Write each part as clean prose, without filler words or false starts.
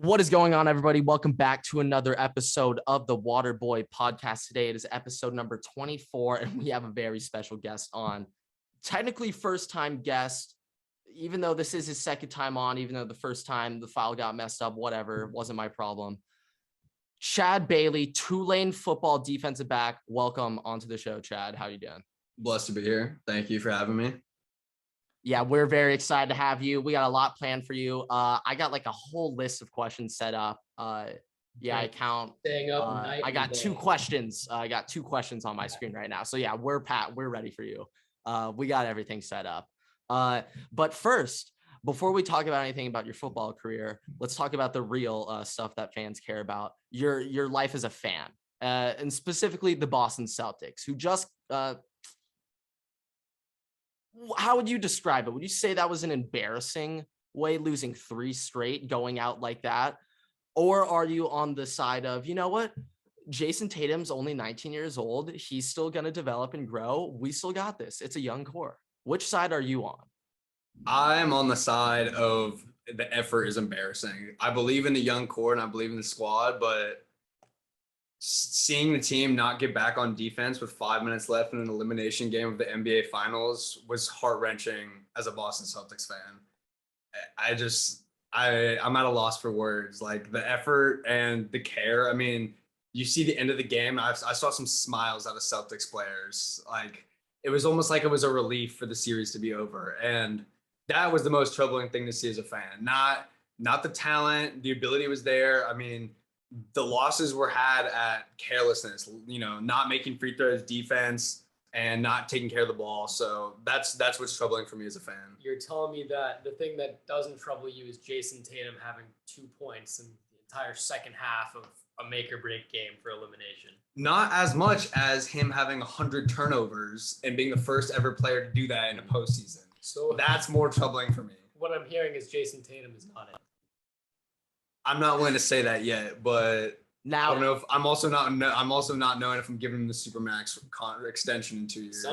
What is going on, everybody? Welcome back to another episode of the Waterboy podcast. Today it is episode number 24, and we have a very special guest on. Technically first-time guest, even though this is his second time on, even though the first time the file got messed up, whatever, wasn't my problem. Chad Bailey, Tulane football defensive back. Welcome onto the show, Chad. How you doing? Blessed to be here. Thank you for having me. Yeah, we're very excited to have you. We got a lot planned for you. I got like a whole list of questions set up. I count. Staying up night. I got two questions. I got two questions on my screen right now. So yeah, we're ready for you. We got everything set up. But first, before we talk about anything about your football career, let's talk about the real stuff that fans care about. Your life as a fan, and specifically the Boston Celtics, who just how would you describe it? Would you say that was an embarrassing way, losing 3 straight, going out like that? Or are you on the side of, you know what? Jason Tatum's only 19 years old. He's still going to develop and grow. We still got this. It's a young core. Which side are you on? I'm on the side of the effort is embarrassing. I believe in the young core and I believe in the squad, but seeing the team not get back on defense with 5 minutes left in an elimination game of the NBA Finals was heart-wrenching as a Boston Celtics fan. I'm at a loss for words. Like, the effort and the care. I mean, you see the end of the game. I saw some smiles out of Celtics players. Like, it was almost like it was a relief for the series to be over. And that was the most troubling thing to see as a fan. Not the talent. The ability was there. I mean, the losses were had at carelessness, not making free throws, defense, and not taking care of the ball. So that's what's troubling for me as a fan. You're telling me that the thing that doesn't trouble you is Jason Tatum having 2 points in the entire second half of a make or break game for elimination. Not as much as him having 100 turnovers and being the first ever player to do that in a postseason. So that's more troubling for me. What I'm hearing is Jason Tatum is not it. I'm not willing to say that yet, but now I don't know if I'm also not knowing if I'm giving him the Supermax extension in 2 years.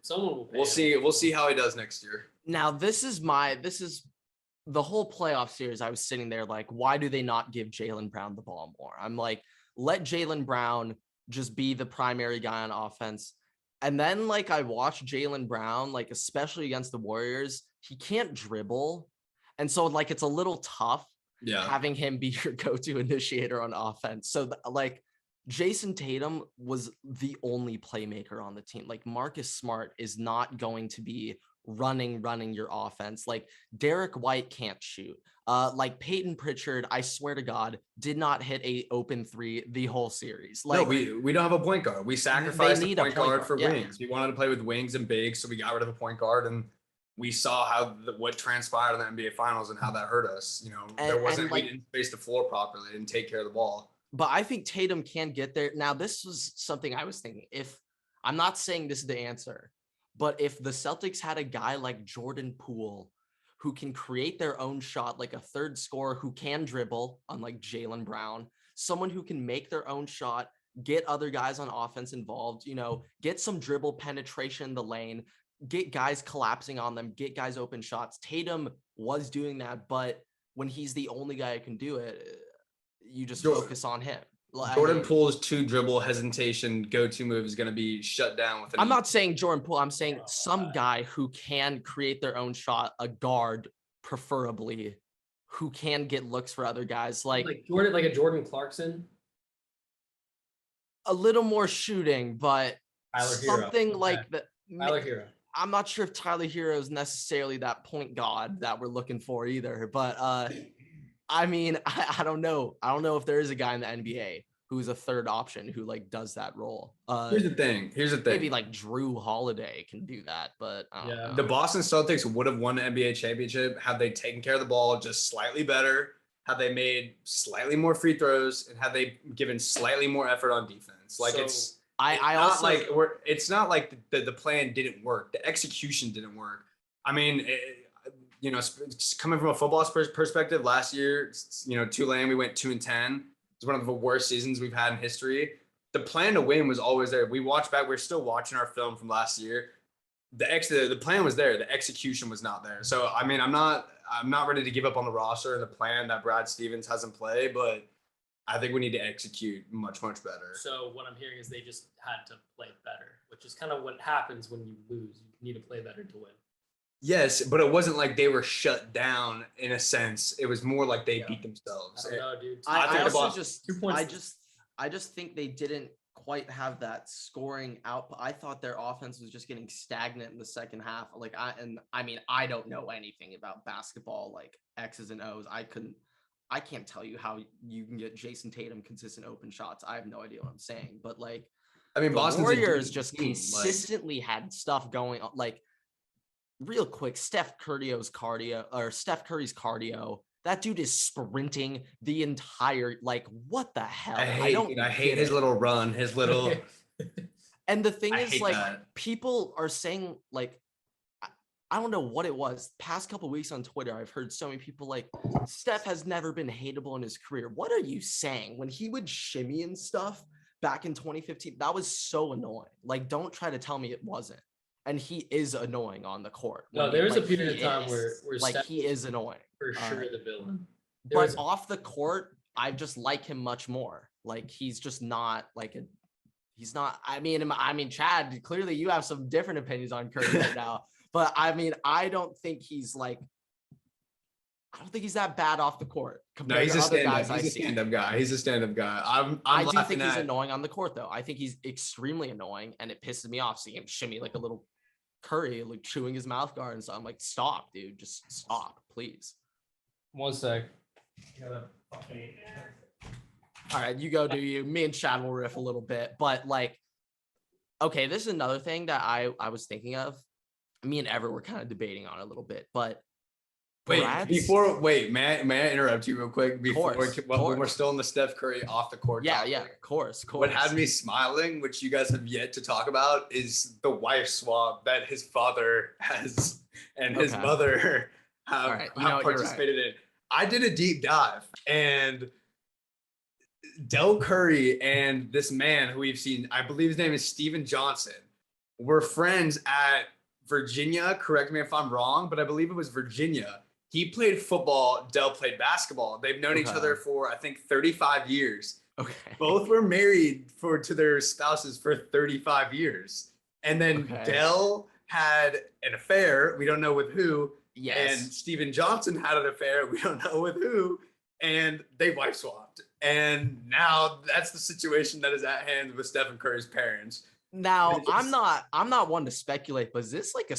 Someone will pay We'll him. see. We'll see how he does next year. Now this is the whole playoff series. I was sitting there like, why do they not give Jaylen Brown the ball more? I'm like, let Jaylen Brown just be the primary guy on offense. And then like I watched Jaylen Brown, like especially against the Warriors, he can't dribble. And so like it's a little tough having him be your go-to initiator on offense. So like Jason Tatum was the only playmaker on the team. Like Marcus Smart is not going to be running your offense. Like Derek White can't shoot. Like Peyton Pritchard, I swear to God, did not hit a open 3 the whole series. Like, no, we don't have a point guard. We sacrificed the point guard for wings. We wanted to play with wings and bigs, so we got rid of a point guard, and we saw what transpired in the NBA Finals and how that hurt us. We didn't space the floor properly and take care of the ball. But I think Tatum can get there. Now, this was something I was thinking. If I'm not saying this is the answer, but if the Celtics had a guy like Jordan Poole who can create their own shot, like a third scorer who can dribble, unlike Jaylen Brown, someone who can make their own shot, get other guys on offense involved, get some dribble penetration in the lane, get guys collapsing on them, get guys open shots. Tatum was doing that, but when he's the only guy who can do it, you just focus on him. Jordan Poole's 2 dribble hesitation go-to move is going to be shut down with I'm not saying Jordan Poole. I'm saying some guy who can create their own shot, a guard preferably, who can get looks for other guys. Like a Jordan Clarkson. A little more shooting, but something like that. Tyler Hero. I'm not sure if Tyler Hero is necessarily that point guard that we're looking for either, but I mean, I don't know. I don't know if there is a guy in the NBA who's a third option who like does that role. Here's the thing. Maybe like Drew Holiday can do that, but I don't know. The Boston Celtics would have won the NBA championship had they taken care of the ball just slightly better, had they made slightly more free throws, and had they given slightly more effort on defense. Like it's not like the plan didn't work. The execution didn't work. I mean, coming from a football perspective, last year, Tulane, we went 2-10. It's one of the worst seasons we've had in history. The plan to win was always there. We watched back. We're still watching our film from last year. The plan was there. The execution was not there. So, I mean, I'm not I'm not ready to give up on the roster and the plan that Brad Stevens has in play, but I think we need to execute much, much better. So what I'm hearing is they just had to play better, which is kind of what happens when you lose. You need to play better to win. Yes, but it wasn't like they were shut down in a sense. It was more like they beat themselves. I don't know, dude. I also just 2 points. I just think they didn't quite have that scoring output. I thought their offense was just getting stagnant in the second half. Like I don't know anything about basketball, like X's and O's. I can't tell you how you can get Jason Tatum consistent open shots. I have no idea what I'm saying, but like, I mean, the Warriors just consistently had stuff going on. Like, real quick, Steph Curry's cardio. That dude is sprinting the entire, like, what the hell? I hate his little run, his little. And the thing is, like, people are saying, like, I don't know what it was. Past couple weeks on Twitter, I've heard so many people like, Steph has never been hateable in his career. What are you saying? When he would shimmy and stuff back in 2015, that was so annoying. Like, don't try to tell me it wasn't. And he is annoying on the court. No, there was a period of time where like, he is annoying. For sure, the villain. But off the court, I just like him much more. Like, he's just not like he's not. I mean, Chad, clearly you have some different opinions on Curry right now. But I mean, I don't think he's that bad off the court. No, he's a stand-up guy. He's a stand-up guy. I do think he's annoying on the court, though. I think he's extremely annoying, and it pisses me off seeing him shimmy like a little Curry, like chewing his mouth guard and so I'm like, stop, dude, just stop, please. 1 sec. All right, you go do you. Me and Chad will riff a little bit, but like, okay, this is another thing that I was thinking of. Me and Everett were kind of debating on a little bit, but may I interrupt you real quick before when we're still in the Steph Curry off the court topic. Yeah, of course. What had me smiling, which you guys have yet to talk about, is the wife swap that his father has and his mother have participated in. I did a deep dive, and Del Curry and this man who we've seen, I believe his name is Steven Johnson, were friends at Virginia. Correct me if I'm wrong, but I believe it was Virginia. He played football, Del played basketball. They've known each other for, I think, 35 years. Okay. Both were married to their spouses for 35 years. And then Del had an affair. We don't know with who. Yes. And Steven Johnson had an affair. We don't know with who. And they wife swapped. And now that's the situation that is at hand with Stephen Curry's parents. Now, I'm not one to speculate, but is this like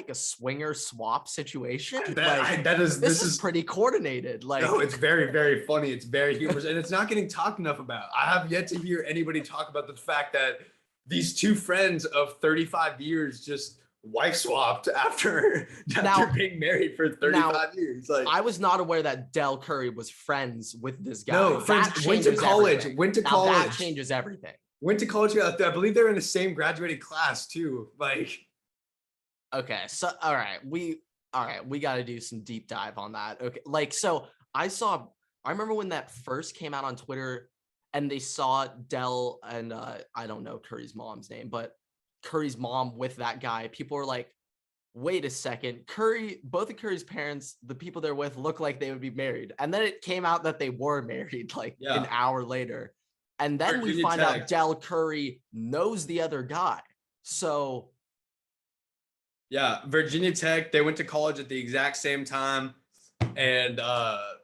a swinger swap situation? This is pretty coordinated. Like, no, it's very, very funny. It's very humorous, and it's not getting talked enough about. I have yet to hear anybody talk about the fact that these two friends of 35 years just wife swapped after being married for 35 years. Like, I was not aware that Del Curry was friends with this guy. No, went to college. That changes everything. Went to college. I believe they're in the same graduating class too. Like, okay, so all right, we got to do some deep dive on that. Okay, like, so I remember when that first came out on Twitter, and they saw Del and I don't know Curry's mom's name, but Curry's mom with that guy. People were like, wait a second, both of Curry's parents, the people they're with, look like they would be married, and then it came out that they were married like an hour later. And then we find out Del Curry knows the other guy. So, yeah, Virginia Tech, they went to college at the exact same time. And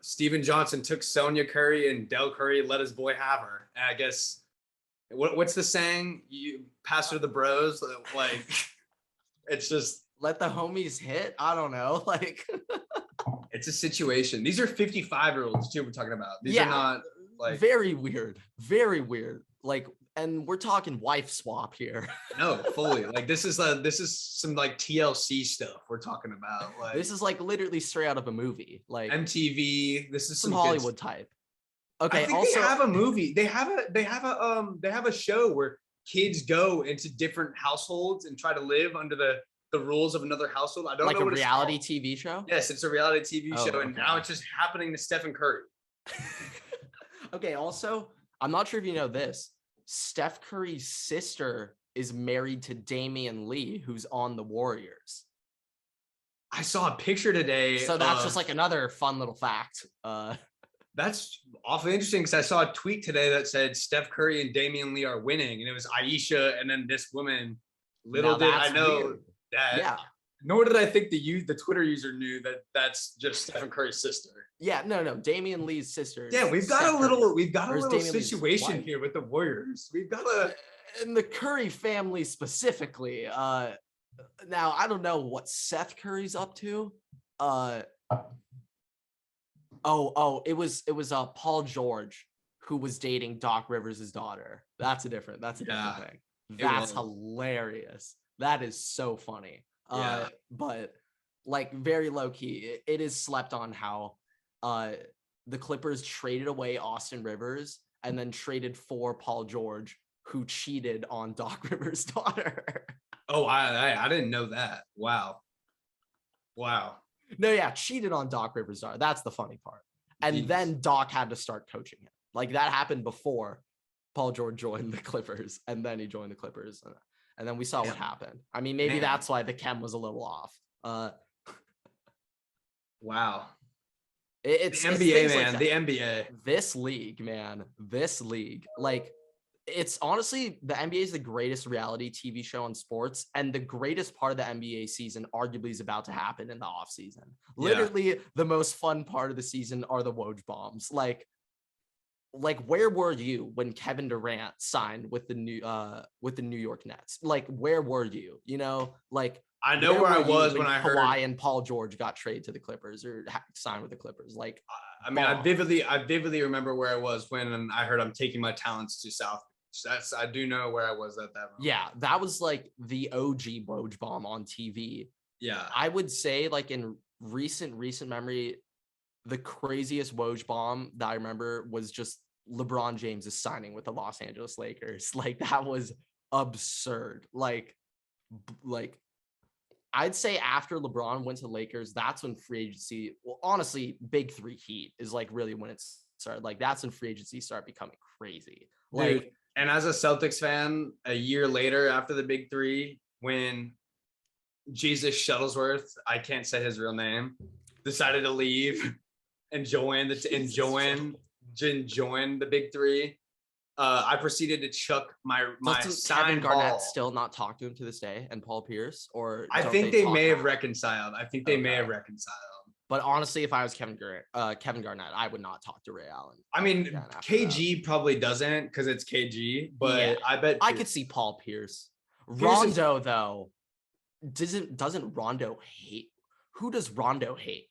Steven Johnson took Sonia Curry, and Del Curry let his boy have her. And I guess, what's the saying? You pass her the bros? Like, it's just. Let the homies hit? I don't know. Like, it's a situation. These are 55-year-olds, too, we're talking about. These are not. Like, very weird. Like, and we're talking wife swap here. No, fully. Like, this is some like TLC stuff we're talking about. Like, this is like literally straight out of a movie, like MTV. This is some Hollywood type. Okay. I think also, they have a movie. They have a show where kids go into different households and try to live under the rules of another household. I don't know what it's called. Like a reality TV show. Yes, it's a reality TV show, and now it's just happening to Stephen Curry. Okay, also, I'm not sure if you know this. Steph Curry's sister is married to Damian Lee, who's on the Warriors. I saw a picture today. So that's just like another fun little fact. That's awfully interesting because I saw a tweet today that said Steph Curry and Damian Lee are winning, and it was Aisha and then this woman. Little did I know that. Yeah. Nor did I think the Twitter user knew that that's just Stephen Curry's sister. Yeah, no, Damian Lee's sister. Yeah, we've got a little situation here with the Warriors. We've got in the Curry family specifically. Now I don't know what Seth Curry's up to. It was Paul George who was dating Doc Rivers' daughter. That's a different thing. That's hilarious. That is so funny. But like very low key, it is slept on how the Clippers traded away Austin Rivers and then traded for Paul George, who cheated on Doc Rivers' daughter. Oh, I didn't know that. Wow. No, yeah, cheated on Doc Rivers' daughter. That's the funny part. And then Doc had to start coaching him. Like that happened before Paul George joined the Clippers, and then he joined the Clippers, and then we saw what happened. I mean, maybe that's why the chem was a little off. Wow. It's the NBA, man. Like the NBA. This league, like. It's honestly, the NBA is the greatest reality TV show on sports, and the greatest part of the NBA season arguably is about to happen in the off season. Literally, the most fun part of the season are the Woj bombs. Like where were you when Kevin Durant signed with the New York Nets? Like, where were you? You know, like I know where I was when I heard Kawhi and Paul George got traded to the Clippers or signed with the Clippers. Like, I mean, I vividly remember where I was when I heard I'm taking my talents to South. I do know where I was at that moment. Yeah, that was like the OG Woj bomb on TV. Yeah. I would say like in recent memory, the craziest Woj bomb that I remember was just LeBron James is signing with the Los Angeles Lakers. Like that was absurd. Like I'd say after LeBron went to the Lakers, that's when free agency, well, honestly, big three Heat is like really when it started. Like that's when free agency started becoming crazy. Like, dude, and as a Celtics fan, a year later after the big three, when Jesus Shuttlesworth, I can't say his real name, decided to leave and join the big three, I proceeded to chuck my Kevin Garnett still not talk to him to this day, and Paul Pierce, or I think they may have reconciled. But honestly, if I was Kevin Garnett, I would not talk to Ray Allen. I mean, KG probably doesn't because it's KG, but yeah, I bet I could see Paul Pierce. Rondo, though, doesn't Rondo hate? Who does Rondo hate?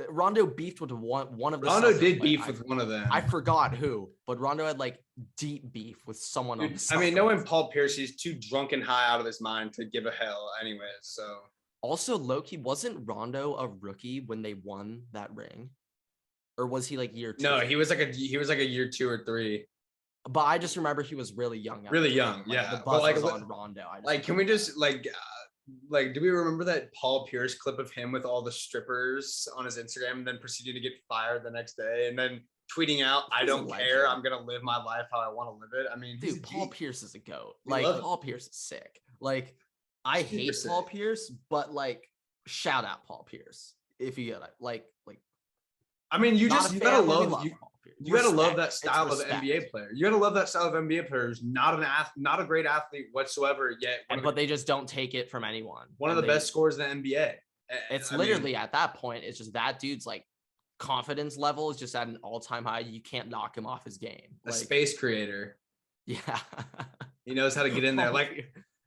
Rondo beefed with one of the. Rondo did beef with one of them. I forgot who, but Rondo had like deep beef with someone on the I mean, knowing Paul Pierce, he's too drunk and high out of his mind to give a hell, anyways. So. Also, Loki, wasn't Rondo a rookie when they won that ring, or was he like year 2? No, he was like a year 2 or 3. But I just remember he was really young. Really young, yeah. The buzz was on Rondo. Can we just do we remember that Paul Pierce clip of him with all the strippers on his Instagram, and then proceeding to get fired the next day, and then tweeting out, "I don't care. I'm gonna live my life how I want to live it." I mean, dude, Paul Pierce is a goat. Like Paul Pierce is sick. Like. I hate Paul Pierce, but like, shout out Paul Pierce if you get it. Like. I mean, you gotta love that style of NBA player. You gotta love that style of NBA player who's not a great athlete whatsoever yet. But they just don't take it from anyone. One of the best scorers in the NBA. It's literally at that point. It's just that dude's like confidence level is just at an all-time high. You can't knock him off his game. A space creator. Yeah, he knows how to get in there.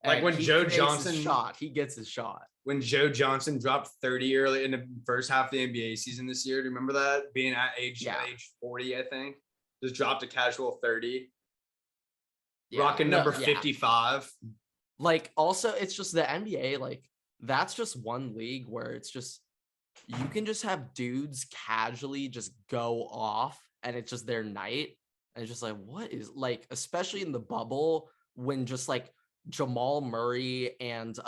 Like when Joe Johnson he gets his shot. When Joe Johnson dropped 30 early in the first half of the NBA season this year, do you remember that? Being at age 40, I think, just dropped a casual 30. Yeah, rocking number 55. Like, also, it's just the NBA. Like, that's just one league where it's just you can just have dudes casually just go off, and it's just their night, and it's just like, what is like, especially in the bubble when just like. Jamal Murray and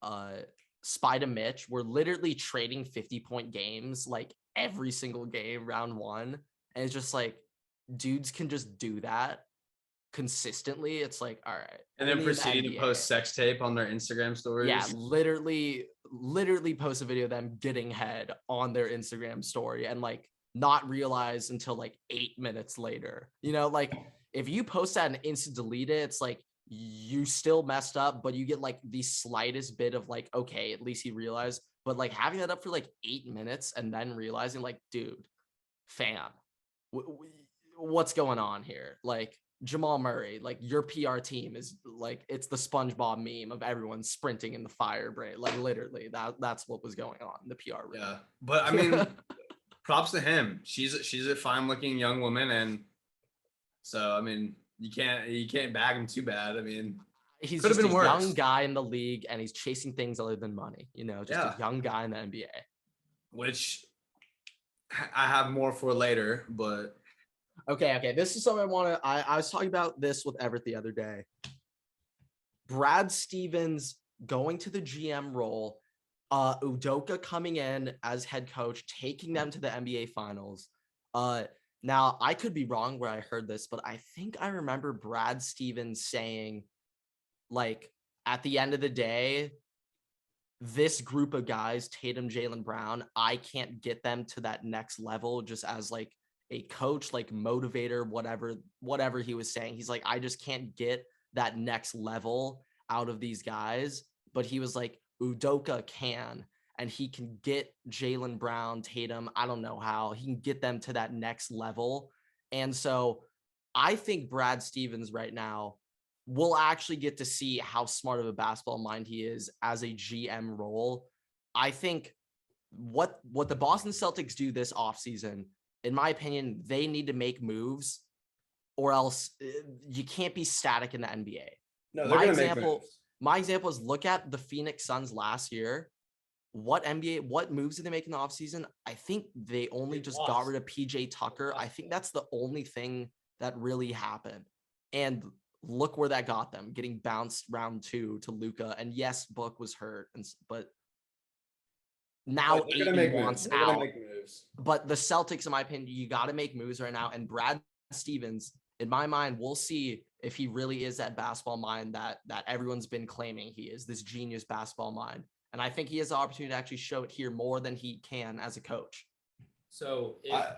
Spida Mitch were literally trading 50-point games like every single game round 1, and it's just like dudes can just do that consistently, it's like, all right. And then proceeding to post sex tape on their Instagram stories. Yeah, literally post a video of them getting head on their Instagram story and like not realize until like 8 minutes later. You know, like if you post that and instant delete it, it's like you still messed up, but you get like the slightest bit of like, okay, at least he realized. But like having that up for like 8 minutes and then realizing like, dude, fam, what's going on here? Like Jamal Murray, like your PR team is like, it's the SpongeBob meme of everyone sprinting in the fire break. Like literally that's what was going on in the PR room. Yeah. But I mean, props to him. She's a fine looking young woman. And so, I mean, you can't bag him too bad. I mean, he's just a young guy in the league and he's chasing things other than money, you know, just a young guy in the NBA. Which I have more for later, but okay. This is something I was talking about this with Everett the other day. Brad Stevens going to the GM role, Udoka coming in as head coach, taking them to the NBA finals. Now I could be wrong where I heard this, but I think I remember Brad Stevens saying, like, at the end of the day, this group of guys, Tatum, Jaylen Brown, I can't get them to that next level just as like a coach, like motivator, whatever he was saying. He's like, I just can't get that next level out of these guys. But he was like, Udoka can, and he can get Jaylen Brown, Tatum, I don't know how, he can get them to that next level. And so I think Brad Stevens right now, we'll actually get to see how smart of a basketball mind he is as a GM role. I think what the Boston Celtics do this offseason, in my opinion, they need to make moves or else you can't be static in the NBA. No, they're going to make moves. My example is look at the Phoenix Suns last year. What moves did they make in the offseason? I think they only got rid of PJ Tucker. I think that's the only thing that really happened. And look where that got them, getting bounced round 2 to Luka. And yes, Book was hurt, but now Ayton wants out. But the Celtics, in my opinion, you got to make moves right now. And Brad Stevens, in my mind, we'll see if he really is that basketball mind that everyone's been claiming he is, this genius basketball mind. And I think he has the opportunity to actually show it here more than he can as a coach. So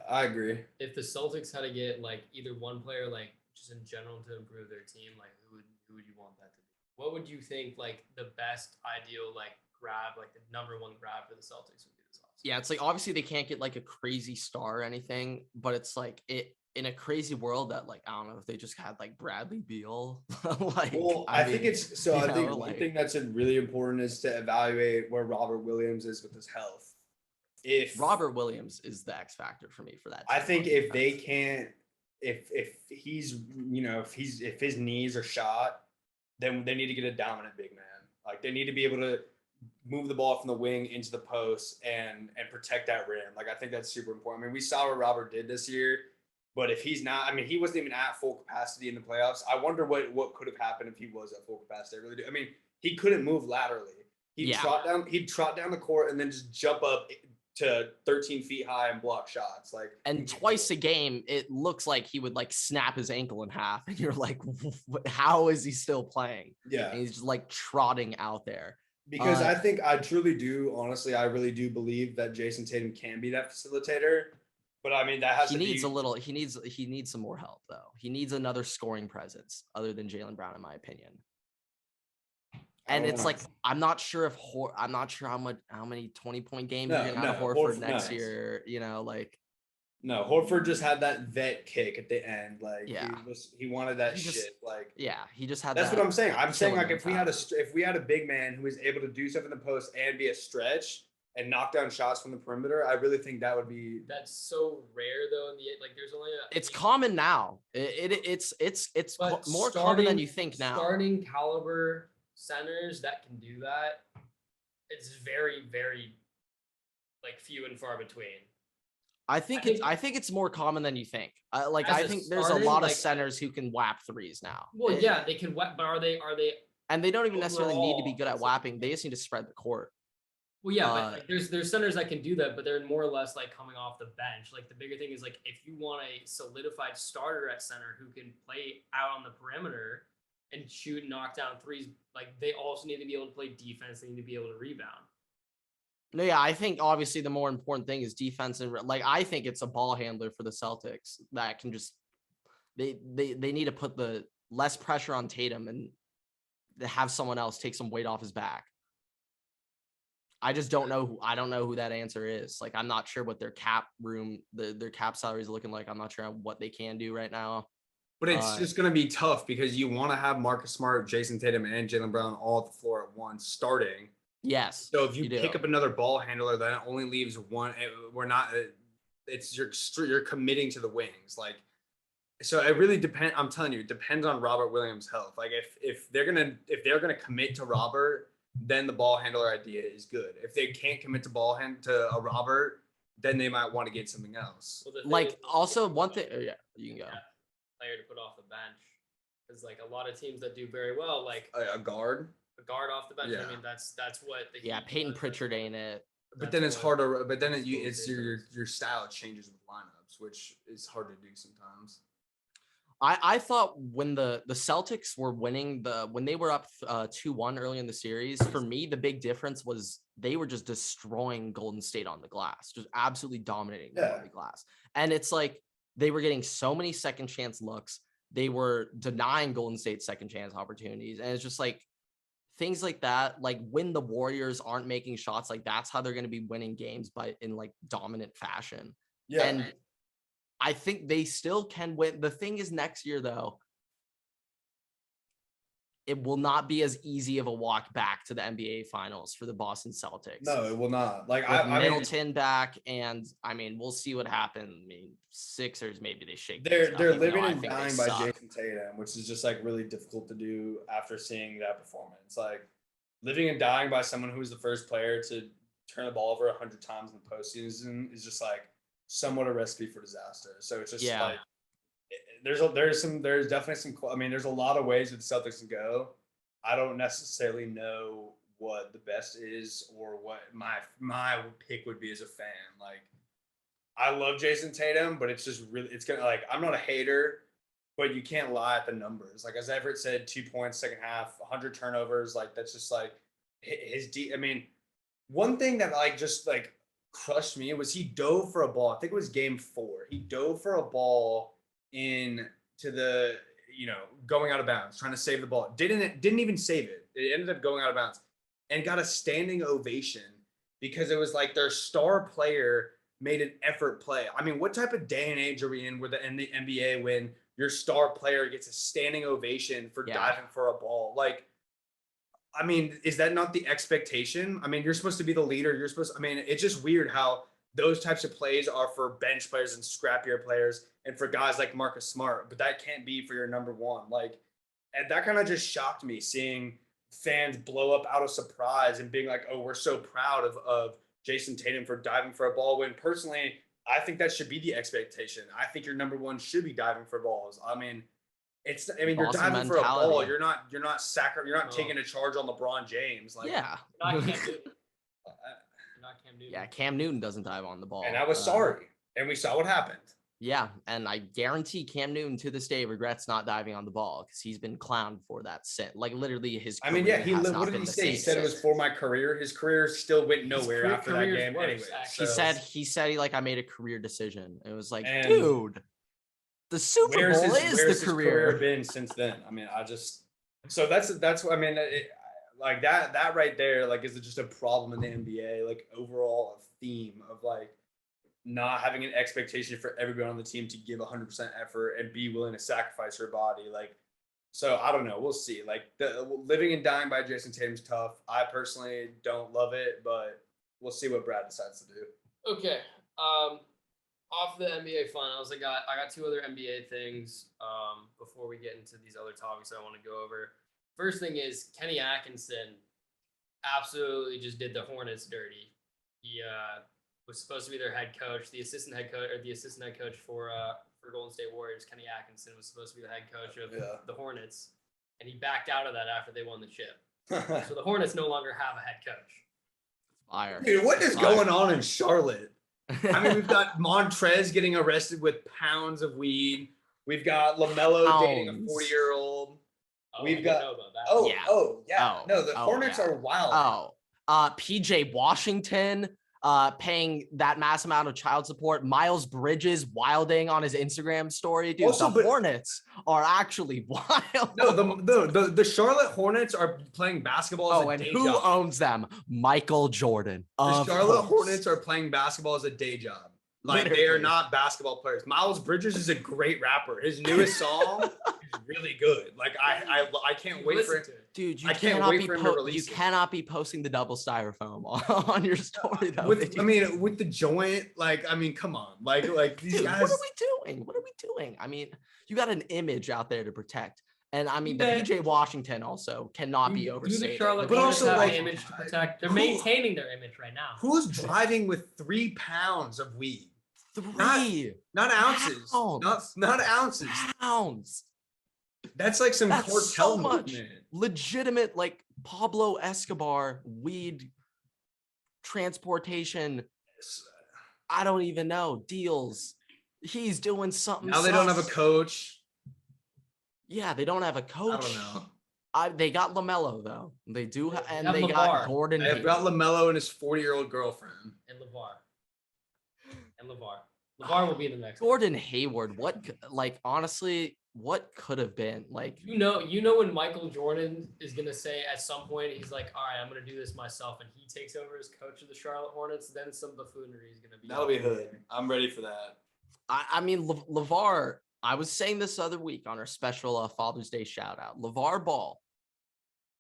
I agree. If the Celtics had to get like either one player, like just in general to improve their team, like who would you want that to be? What would you think like the best ideal like grab, like the number one grab for the Celtics would be this offseason? Yeah, it's like obviously they can't get like a crazy star or anything, but it's like it in a crazy world that like I don't know if they just had like Bradley Beal. Like, well, I think it's so. I think one thing that's really important is to evaluate where Robert Williams is with his health. If Robert Williams is the X factor for me for that, I think if they can't. If he's, you know, if his knees are shot, then they need to get a dominant big man. Like they need to be able to move the ball from the wing into the post and protect that rim. Like I think that's super important. I mean, we saw what Robert did this year, but if he's not, I mean, he wasn't even at full capacity in the playoffs. I wonder what could have happened if he was at full capacity. I really do. I mean, he couldn't move laterally. He'd trot down the court and then just jump up to 13 feet high and block shots. Like, and twice a game, it looks like he would like snap his ankle in half. And you're like, how is he still playing? Yeah. And he's just like trotting out there. Because I truly do, honestly, I really do believe that Jason Tatum can be that facilitator. But I mean, that has he needs some more help though. He needs another scoring presence other than Jaylen Brown, in my opinion. And it's like I'm not sure how many 20-point games you're gonna have Horford next year. You know, like no, Horford just had that vet kick at the end. Like he wanted that shit. Like he just had. That's what I'm saying. I'm saying like if we had a big man who was able to do stuff in the post and be a stretch and knock down shots from the perimeter, I really think that would be. That's so rare though. In the like, there's only. It's common now. It's more common than you think now. Starting caliber centers that can do that, it's very, very like few and far between. I think it's more common than you think. I think there's a lot of centers who can whap threes now. Well, yeah, they can whap, but are they? And they don't even necessarily need to be good at whapping. They just need to spread the court. Well, yeah, but like, there's centers that can do that, but they're more or less like coming off the bench. Like the bigger thing is like if you want a solidified starter at center who can play out on the perimeter and shoot and knock down threes, like they also need to be able to play defense. They need to be able to rebound. No, yeah, I think obviously the more important thing is defense, and like I think it's a ball handler for the Celtics that can just they need to put the less pressure on Tatum and have someone else take some weight off his back. I just don't know. I don't know who that answer is. Like, I'm not sure what their cap room, their cap salary is looking like. I'm not sure what they can do right now. But it's just going to be tough because you want to have Marcus Smart, Jason Tatum, and Jaylen Brown all at the floor at once starting. Yes. So if you pick up another ball handler, that only leaves one. We're not. It's you're committing to the wings. Like, so it really depends. I'm telling you, it depends on Robert Williams' health. Like, if they're gonna commit to Robert, then the ball handler idea is good. If they can't commit to a Robert, then they might want to get something else. Well, like also one thing, yeah, you can go. Player to put off the bench, because like a lot of teams that do very well, like a guard off the bench. Yeah. I mean, that's what. Peyton Pritchard ain't it. But then it's harder. But then it's your style changes with lineups, which is hard to do sometimes. I thought when the Celtics were winning when they were up 2-1 early in the series, for me, the big difference was they were just destroying Golden State on the glass, just absolutely dominating them on the glass. And it's like they were getting so many second chance looks. They were denying Golden State second chance opportunities. And it's just like things like that, like when the Warriors aren't making shots, like that's how they're going to be winning games in like dominant fashion. Yeah. And I think they still can win. The thing is, next year, though, it will not be as easy of a walk back to the NBA Finals for the Boston Celtics. No, it will not. Like Middleton back, and I mean, we'll see what happens. I mean, Sixers maybe they shake. They're living and dying by Jason Tatum, which is just like really difficult to do after seeing that performance. Like living and dying by someone who was the first player to turn the ball over 100 times in the postseason is just like somewhat a recipe for disaster. So it's just like there's definitely some. I mean, there's a lot of ways that the Celtics can go. I don't necessarily know what the best is or what my pick would be as a fan. Like, I love Jason Tatum, but it's just really gonna like I'm not a hater, but you can't lie at the numbers. Like as Everett said, 2 points second half, 100 turnovers. Like that's just like his I mean, one thing that like just like crushed me was he dove for a ball. I think it was game 4. He dove for a ball into the, going out of bounds, trying to save the ball. Didn't even save it. It ended up going out of bounds and got a standing ovation because it was like their star player made an effort play. I mean, what type of day and age are we in in the NBA when your star player gets a standing ovation for diving for a ball? Like, I mean, is that not the expectation? I mean, you're supposed to be the leader. It's just weird how those types of plays are for bench players and scrappier players and for guys like Marcus Smart, but that can't be for your number one. Like, and that kind of just shocked me seeing fans blow up out of surprise and being like, oh, we're so proud of Jason Tatum for diving for a ball, when personally, I think that should be the expectation. I think your number one should be diving for balls. I mean, you're diving for a ball. You're not taking a charge on LeBron James. Like, yeah. Not Cam Newton. Not Cam Newton. Yeah, Cam Newton doesn't dive on the ball. And I was sorry. And we saw what happened. Yeah, and I guarantee Cam Newton to this day regrets not diving on the ball because he's been clowned for that sin. Like literally his career. I mean, yeah, what did he say? He said it was for my career. His career still went nowhere after that game. Anyway, he said I made a career decision. It was like, dude, the Super Bowl is the career. Been since then. I mean, so that's what I mean. Like that right there, like, is just a problem in the NBA. Like overall, a theme of like not having an expectation for everybody on the team to give 100% effort and be willing to sacrifice her body. Like, so I don't know. We'll see. Like the living and dying by Jason Tatum's tough. I personally don't love it, but we'll see what Brad decides to do. Okay. Off the NBA finals, I got 2 other NBA things before we get into these other topics I want to go over. First thing is Kenny Atkinson absolutely just did the Hornets dirty. He was supposed to be their head coach. The assistant head coach for Golden State Warriors, Kenny Atkinson, was supposed to be the head coach of the Hornets, and he backed out of that after they won the chip. So the Hornets no longer have a head coach. Fire. Dude, what is Fire. going on in Charlotte? I mean, we've got Montrez getting arrested with pounds of weed. We've got LaMelo dating a 40-year-old. We've got the Hornets are wild. PJ Washington paying that mass amount of child support. Miles Bridges wilding on his Instagram story. Dude, also, the Hornets are actually wild. No, the Charlotte Hornets are playing basketball as a day job. Who owns them? Michael Jordan. The Charlotte Hornets are playing basketball as a day job. Like, literally. They are not basketball players. Miles Bridges is a great rapper. His newest song is really good. Like, I can't wait for it. Dude, you cannot be posting the double styrofoam on your story though. With the joint, come on. Like these dude, guys. What are we doing? I mean, you got an image out there to protect. And I mean, the PJ Washington also cannot be overstated. But also, like, image to protect. They're maintaining their image right now. Who's driving with 3 pounds of weed? 3, not ounces. Pounds. Not ounces. Pounds. That's like some cartel so much movement. Legitimate, like Pablo Escobar weed transportation. I don't even know deals. He's doing something. Now they don't have a coach. Yeah, they don't have a coach. I don't know. They got LaMelo though. They do, and they LeVar. got Gordon. They've got LaMelo and his 40-year-old girlfriend. And LeVar. LeVar will be the next. Gordon Hayward. Honestly, what could have been like? You know when Michael Jordan is gonna say at some point he's like, all right, I'm gonna do this myself, and he takes over as coach of the Charlotte Hornets. Then some buffoonery is gonna be. That'll be hood. I'm ready for that. I mean, LeVar. I was saying this other week on our special Father's Day shout out. LeVar Ball,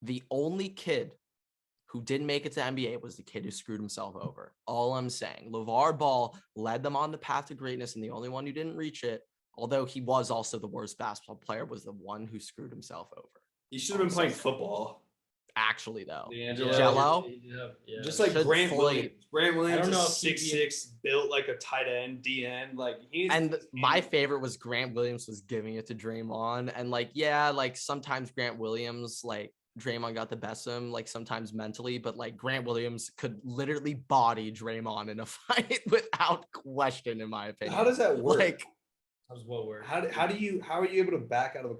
the only kid who didn't make it to NBA was the kid who screwed himself over. All I'm saying, LeVar Ball led them on the path to greatness, and the only one who didn't reach it, although he was also the worst basketball player, was the one who screwed himself over. He should have been playing football. Actually, though. Jello. Yeah. Just like Grant Williams. Grant Williams is 6'6", built like a tight end, DN. My favorite was Grant Williams was giving it to Draymond. And sometimes Grant Williams, Draymond got the best of him, sometimes mentally, but Grant Williams could literally body Draymond in a fight without question, in my opinion. How does that work? How does what work? How are you able to back out of a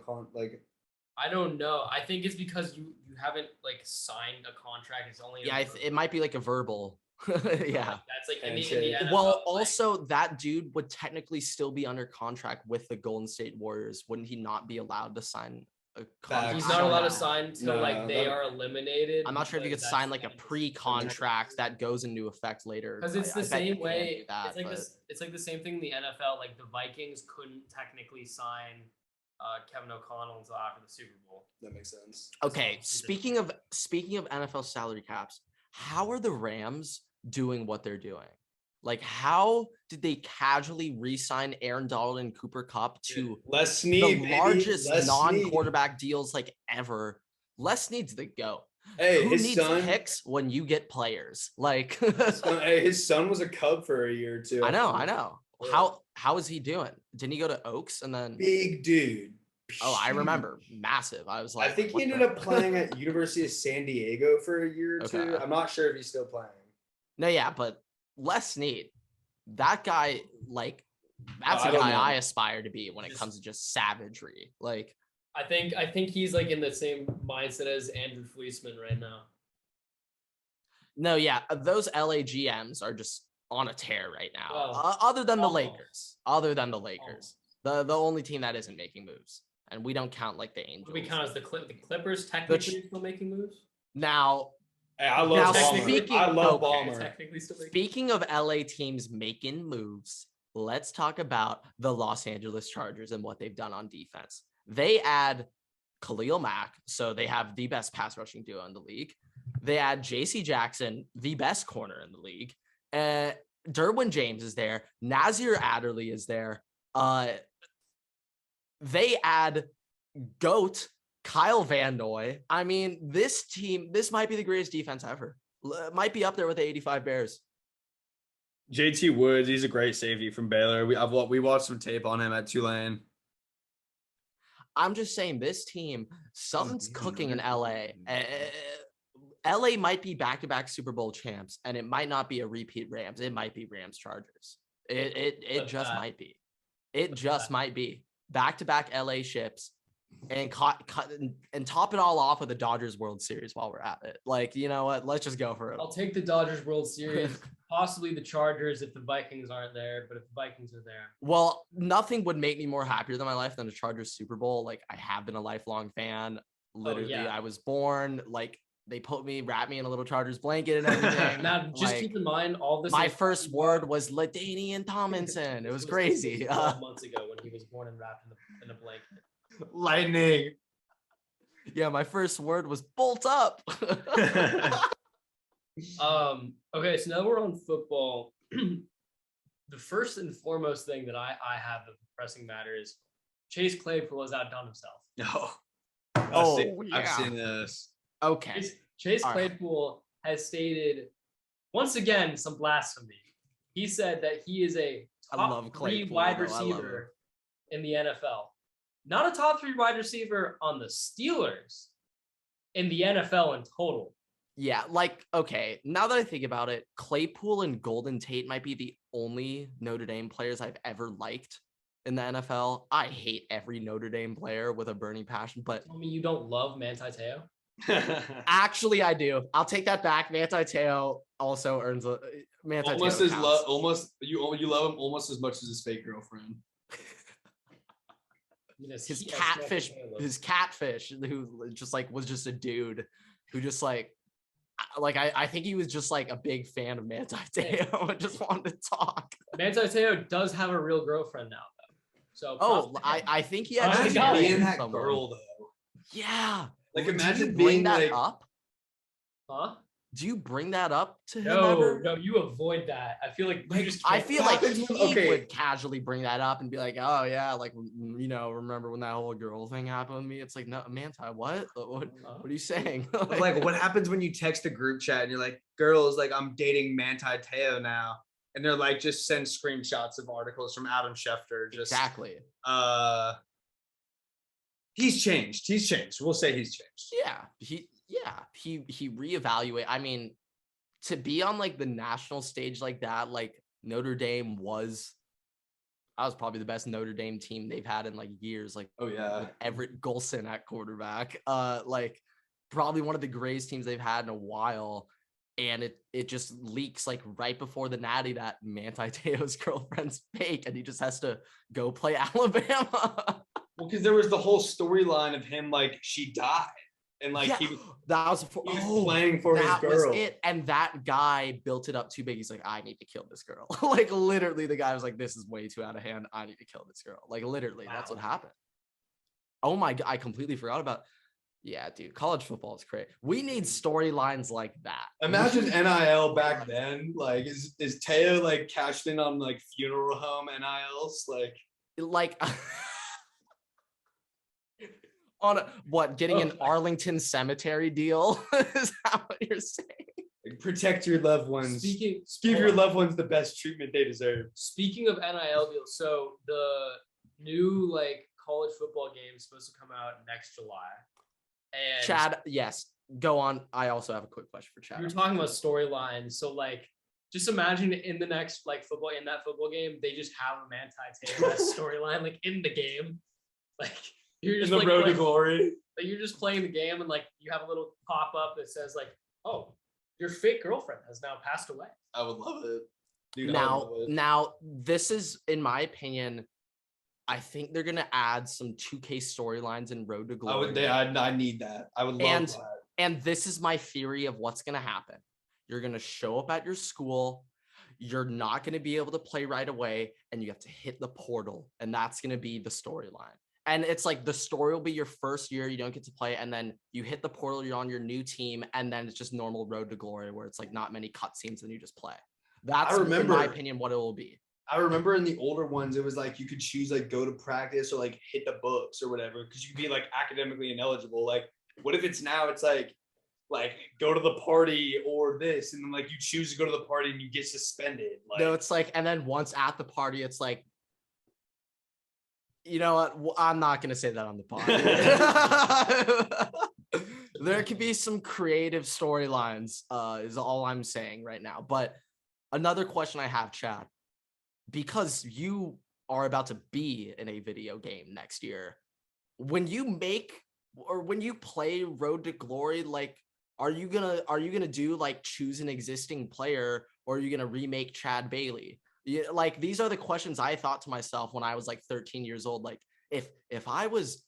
I don't know. I think it's because you haven't signed a contract. It's only it might be a verbal. Yeah. That's in the NFL, well, also that dude would technically still be under contract with the Golden State Warriors. Wouldn't he not be allowed to sign a contract? He's not allowed to sign until they are eliminated. I'm not sure if you could sign a pre-contract that goes into effect later. Because it's the same way. It's like the same thing in the NFL. The Vikings couldn't technically sign Kevin O'Connell until after the Super Bowl. That makes sense. Okay, speaking of NFL salary caps, how are the Rams doing what they're doing? How did they casually re-sign Aaron Donald and Cooper Kupp to the largest non-quarterback deals ever? Les Snead's the GOAT. Hey, who needs picks when you get players? His son was a Cub for a year or two. I know. How is he doing? Didn't he go to Oaks and then big dude? Oh, I remember. Massive. I was like, I think he ended up playing at University of San Diego for a year or two. I'm not sure if he's still playing. No, yeah, but Les Snead, that guy, that's a guy I aspire to be when it comes to just savagery. I think he's in the same mindset as Andrew Fleeceman right now. No, yeah, those LA GMs are just on a tear right now. Other than the Lakers. The only team that isn't making moves. And we don't count the Angels. We count as the Clippers technically still making moves? Now, hey, I love Ballmer. Speaking of LA teams making moves, let's talk about the Los Angeles Chargers and what they've done on defense. They add Khalil Mack, so they have the best pass rushing duo in the league. They add J.C. Jackson, the best corner in the league. Derwin James is there. Nazir Adderley is there. They add GOAT Kyle Van Noy. I mean, this might be the greatest defense ever. Might be up there with the 85 Bears. JT Woods, he's a great safety from Baylor. We watched some tape on him at Tulane. I'm just saying, this team, something's cooking in LA. LA might be back-to-back Super Bowl champs, and it might not be a repeat Rams. It might be Rams Chargers. It just might be. It just might be back-to-back LA ships, and and top it all off with the Dodgers World Series while we're at it. Like, you know what? Let's just go for it. I'll take the Dodgers World Series, possibly the Chargers if the Vikings aren't there, but if the Vikings are there. Well, nothing would make me more happier than my life than a Chargers Super Bowl. Like, I have been a lifelong fan. Literally, I was born, like, they wrapped me in a little Chargers blanket and everything. Now, just keep in mind, all this. My first word was LaDainian Tomlinson. It was crazy. 12 months ago when he was born and wrapped in a blanket. Lightning. Yeah, my first word was bolt up. Okay, so now we're on football. The first and foremost thing that I have of pressing matter is Chase Claypool has outdone himself. No. I've seen this. Okay. Chase Claypool has stated once again some blasphemy. He said that he is a top 3 wide receiver in the NFL. Not a top 3 wide receiver on the Steelers, in the NFL in total. Yeah, like, okay, now that I think about it, Claypool and Golden Tate might be the only Notre Dame players I've ever liked in the NFL. I hate every Notre Dame player with a burning passion, but I mean, you don't love Manti Te'o? Actually, I do. I'll take that back. Manti Te'o also earns a Manti almost Te'o as almost you love him almost as much as his fake girlfriend. His catfish, who just like was just a dude who just like I think he was just like a big fan of Manti Te'o and just wanted to talk. Manti Te'o does have a real girlfriend now, though. So I think he actually being that girl though. Yeah. Like, imagine being that up. Huh? Do you bring that up to him? No, you avoid that. I feel like you just. I feel like he would casually bring that up and be like, "Oh yeah, like, you know, remember when that whole girl thing happened with me?" It's like, no, Manti, what are you saying? Like, what happens when you text a group chat and you're like, "Girls, like, I'm dating Manti Te'o now," and they're like, just send screenshots of articles from Adam Schefter. Just exactly. He's changed. We'll say he's changed. He reevaluate. I mean, to be on like the national stage like that, like Notre Dame was probably the best Notre Dame team they've had in like years. Like, oh yeah, with Everett Golson at quarterback. Like probably one of the greatest teams they've had in a while. And it just leaks like right before the Natty that Manti Te'o's girlfriend's fake, and he just has to go play Alabama. Well, because there was the whole storyline of him, like, she died. And, like, he was playing for his girl. That was it. And that guy built it up too big. He's like, I need to kill this girl. Like, literally, the guy was like, this is way too out of hand. I need to kill this girl. Like, literally, That's what happened. Oh, my God. I completely forgot about. Yeah, dude, college football is great. We need storylines like that. Imagine NIL back then. Like, is Te'o, like, cashed in on, like, funeral home NILs? Like on getting an Arlington cemetery deal? Is that what you're saying? Like, protect your loved ones. Give your loved ones the best treatment they deserve. Speaking of NIL deals, so the new like college football game is supposed to come out next July. And Chad, yes, go on. I also have a quick question for Chad. You're talking about storylines, so like, just imagine in the next like football game, they just have a Manti Te'o storyline like in the game, like. You're just in the road to glory. Like you're just playing the game and like you have a little pop up that says like, "Oh, your fake girlfriend has now passed away." I would love it. Dude, now this is, in my opinion, I think they're gonna add some 2K storylines in Road to Glory. I need that. I would love that. And this is my theory of what's gonna happen. You're gonna show up at your school. You're not gonna be able to play right away, and you have to hit the portal, and that's gonna be the storyline. And it's like the story will be your first year, you don't get to play, and then you hit the portal, you're on your new team, and then it's just normal Road to Glory where it's like not many cutscenes and you just play. That's, in my opinion, what it will be. I remember in the older ones, it was like you could choose like go to practice or like hit the books or whatever, because you could be like academically ineligible. Like, what if it's now it's like go to the party or this, and then like you choose to go to the party and you get suspended. Like, no, it's like, and then once at the party, it's like, you know what? I'm not going to say that on the pod. There could be some creative storylines, is all I'm saying right now. But another question I have, Chad, because you are about to be in a video game next year, when you make or when you play Road to Glory, like, are you gonna do like choose an existing player, or are you gonna remake Chad Bailey? Yeah, like these are the questions I thought to myself when I was like 13 years old. Like, if I was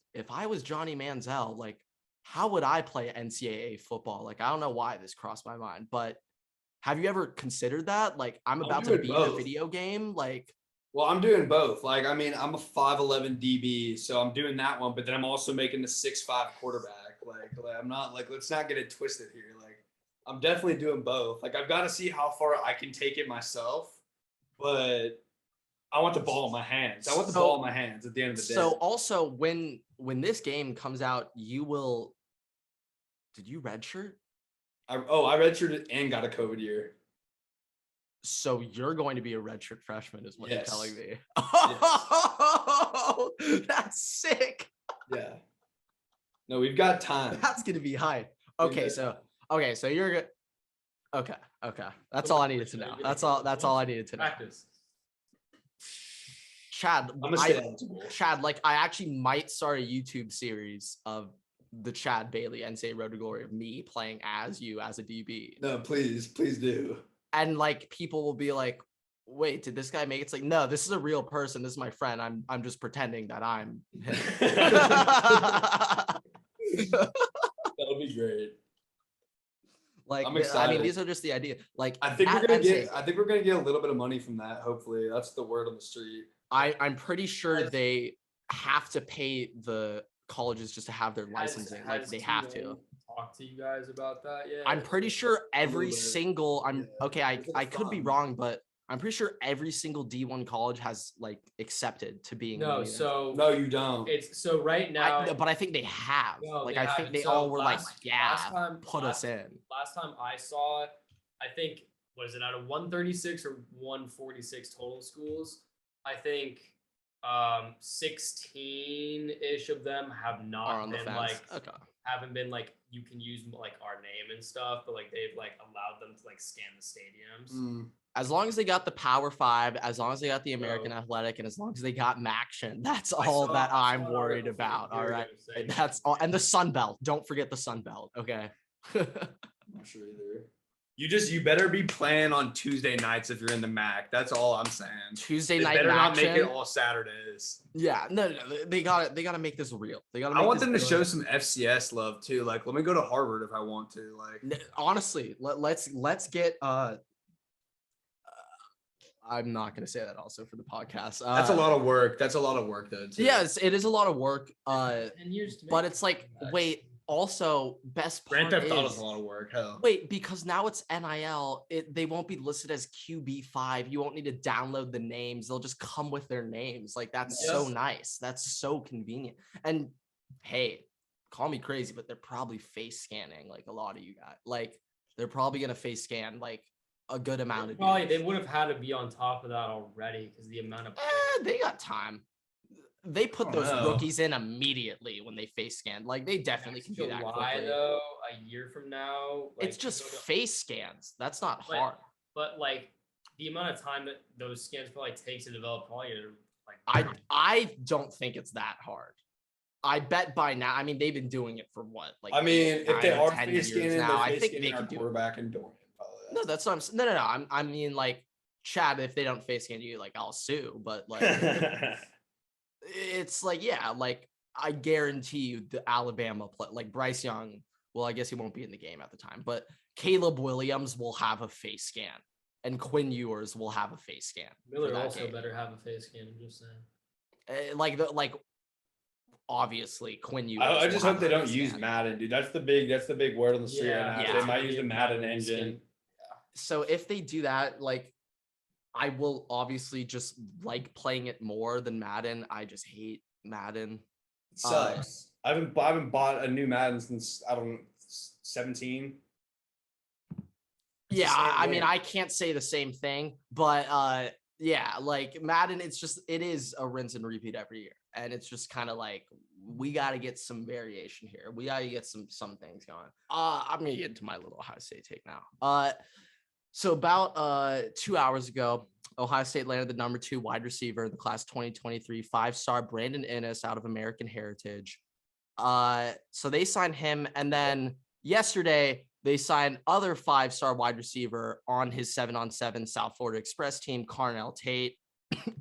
Johnny Manziel, like, how would I play NCAA football? Like, I don't know why this crossed my mind, but have you ever considered that? Like, I'm about to be in a video game. Like, well, I'm doing both. Like, I mean, I'm a 5'11" DB, so I'm doing that one, but then I'm also making the 6'5" quarterback. Like I'm not like, let's not get it twisted here. Like, I'm definitely doing both. Like, I've got to see how far I can take it myself, but I want the ball in my hands. I want the ball in my hands at the end of the day. So also when this game comes out, you will. Did you redshirt? I redshirted and got a COVID year. So you're going to be a redshirt freshman, is what you're telling me. Oh, yes. That's sick. Yeah. No, we've got time. That's gonna be hype. Okay, so you're good. Okay. That's all I needed to know. That's all I needed to know. Practice. Chad, Chad, like, I actually might start a YouTube series of the Chad Bailey NCAA Road to Glory of me playing as you as a DB. No, please do. And like, people will be like, wait, did this guy make it? It's like, no, this is a real person. This is my friend. I'm just pretending that I'm him. That would be great. Like, I'm excited. I mean, these are just the idea. Like, I think we're gonna get a little bit of money from that. Hopefully, that's the word on the street. I'm pretty sure they have to pay the colleges just to have their licensing. Like, they have to. Talk to you guys about that. Yeah. I'm pretty sure every single. I could be wrong, but I'm pretty sure every single D1 college has like accepted to being. No, no, you don't. It's so right now. But I think they have. No, like, I think they all were like, yeah, put us in. Last time I saw it, I think, what is it, out of 136 or 146 total schools? I think 16-ish of them have not been like, haven't been like, you can use like our name and stuff, but like they've like allowed them to like scan the stadiums. As long as they got the Power 5, as long as they got the American Athletic, and as long as they got Maction, that's all that I'm worried about. All right, that's all. And the Sun Belt. Don't forget the Sun Belt. Okay. I'm not sure either. You better be playing on Tuesday nights if you're in the MAC. That's all I'm saying. Tuesday night. Better not make it all Saturdays. Yeah, no, they gotta make this real. I want them to show some FCS love too. Like, let me go to Harvard if I want to. Like, honestly, let's get. I'm not gonna say that also for the podcast. That's a lot of work. That's a lot of work, though. Too. Yes, it is a lot of work. But it's like, wait. Also, best part Grand Theft Auto is a lot of work. Hell. Wait, because now it's NIL. They won't be listed as QB5. You won't need to download the names. They'll just come with their names. Like, that's so nice. That's so convenient. And hey, call me crazy, but they're probably face scanning like a lot of you guys. Like, they're probably gonna face scan like a good amount of. They would have had to be on top of that already because the amount of. They got time. They put those rookies in immediately when they face scan. Like, they definitely can do that quickly. Though, a year from now, like, it's just face scans. That's not hard. But like, the amount of time that those scans probably take to develop, probably like. I don't think it's that hard. I bet by now. I mean, they've been doing it for what? Like, I mean, if they are face scanning now, I think they can do quarterback and Dorian. No, that's what I'm saying. No. I mean, like, Chad, if they don't face scan you, like, I'll sue. But like. It's like, yeah, like, I guarantee you the Alabama play, like Bryce Young, well, I guess he won't be in the game at the time, but Caleb Williams will have a face scan and Quinn Ewers will have a face scan. Miller also better have a face scan, I'm just saying. Like obviously Quinn Ewers. I just hope they don't use Madden, dude. That's the big word on the street right now. Yeah. They might use the Madden engine. Yeah. So if they do that, like, I will obviously just like playing it more than Madden. I just hate Madden. It sucks. I haven't bought a new Madden since 17. Yeah, I mean, I can't say the same thing, but yeah, like Madden, it is a rinse and repeat every year, and it's just kind of like, we got to get some variation here. We got to get some things going. I'm going to get into my little Ohio State take now. So about 2 hours ago, Ohio State landed the number 2 wide receiver in the class 2023, 5-star Brandon Innes out of American Heritage. So they signed him, and then yesterday they signed other 5-star wide receiver on his 7-on-7 South Florida Express team, Carnell Tate,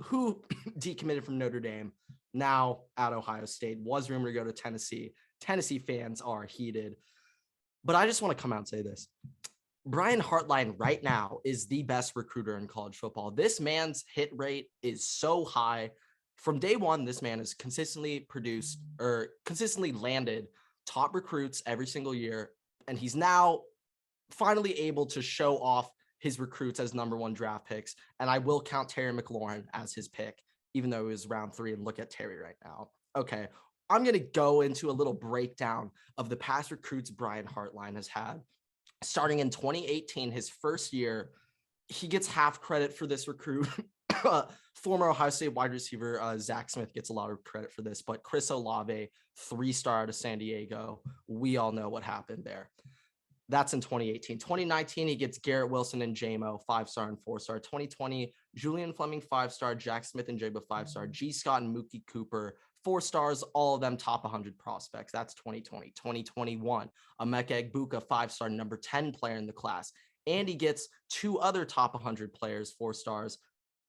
who decommitted from Notre Dame, now at Ohio State, was rumored to go to Tennessee. Tennessee fans are heated, but I just want to come out and say this. Brian Hartline right now is the best recruiter in college football. This man's hit rate is so high. From day one, this man has consistently produced or consistently landed top recruits every single year. And he's now finally able to show off his recruits as number 1 draft picks. And I will count Terry McLaurin as his pick, even though it was round 3. And look at Terry right now. Okay, I'm going to go into a little breakdown of the past recruits Brian Hartline has had. Starting in 2018, his first year, he gets half credit for this recruit. Former Ohio State wide receiver Zach Smith gets a lot of credit for this, but Chris Olave, 3-star out of San Diego. We all know what happened there. That's in 2018. 2019, he gets Garrett Wilson and JMO, 5-star and 4-star. 2020, Julian Fleming, 5-star, Jack Smith and Jigba, 5-star, G. Scott and Mookie Cooper, 4 stars, all of them top 100 prospects. That's 2020. 2021, Emeka Egbuka, 5-star, number 10 player in the class. And he gets 2 other top 100 players, 4 stars,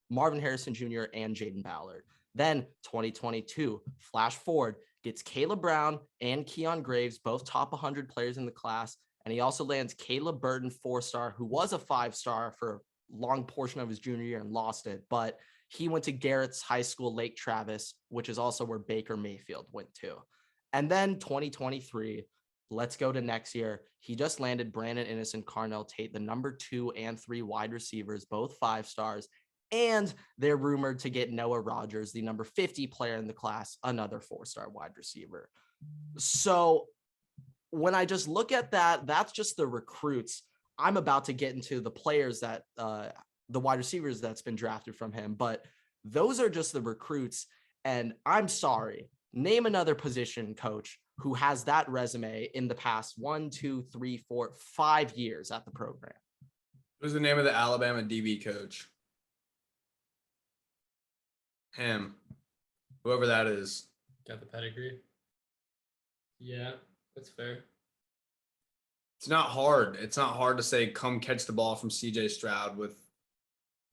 Marvin Harrison Jr. and Jaden Ballard. Then 2022, flash forward, gets Caleb Brown and Keon Graves, both top 100 players in the class. And he also lands Caleb Burton, 4-star, who was a 5-star for a long portion of his junior year and lost it. But he went to Garrett's high school, Lake Travis, which is also where Baker Mayfield went to. And then 2023, let's go to next year. He just landed Brandon Innes and Carnell Tate, the number 2 and 3 wide receivers, both 5 stars. And they're rumored to get Noah Rogers, the number 50 player in the class, another 4-star wide receiver. So when I just look at that, that's just the recruits. I'm about to get into the players that the wide receivers that's been drafted from him, but those are just the recruits. And I'm sorry, name another position coach who has that resume in the past 1, 2, 3, 4, 5 years at the program. What's the name of the Alabama DB coach? Him. Whoever that is. Got the pedigree. Yeah, that's fair. It's not hard. It's not hard to say, come catch the ball from CJ Stroud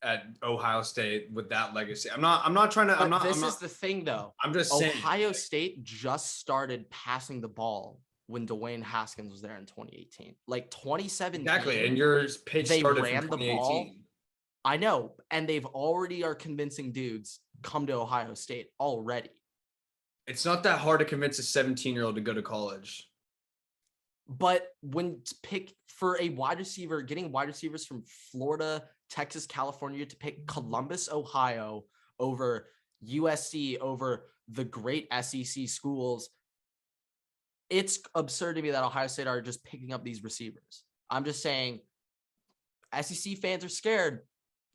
at Ohio State with that legacy. I'm not trying to. This is the thing, though. I'm just saying. Ohio State just started passing the ball when Dwayne Haskins was there in 2018, like 2017. Exactly, and your pitch started from 2018. Ball. I know, and they've already are convincing dudes come to Ohio State already. It's not that hard to convince a 17-year-old to go to college. But when pick for a wide receiver, getting wide receivers from Florida, Texas, California to pick Columbus, Ohio over USC, over the great SEC schools, it's absurd to me that Ohio State are just picking up these receivers. I'm just saying SEC fans are scared.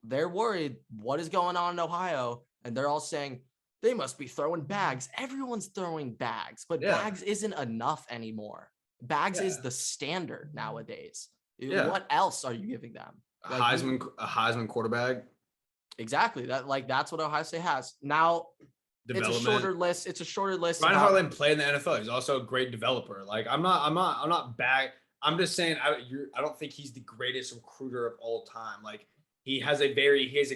They're worried what is going on in Ohio, and they're all saying they must be throwing bags. Everyone's throwing bags, but bags isn't enough anymore. Bags is the standard nowadays. What else are you giving them? A Heisman quarterback. Exactly. That's what Ohio State has. Now it's a shorter list. It's a shorter list. Brian Hartline played in the NFL. He's also a great developer. I'm not bag. I'm just saying I don't think he's the greatest recruiter of all time. He has a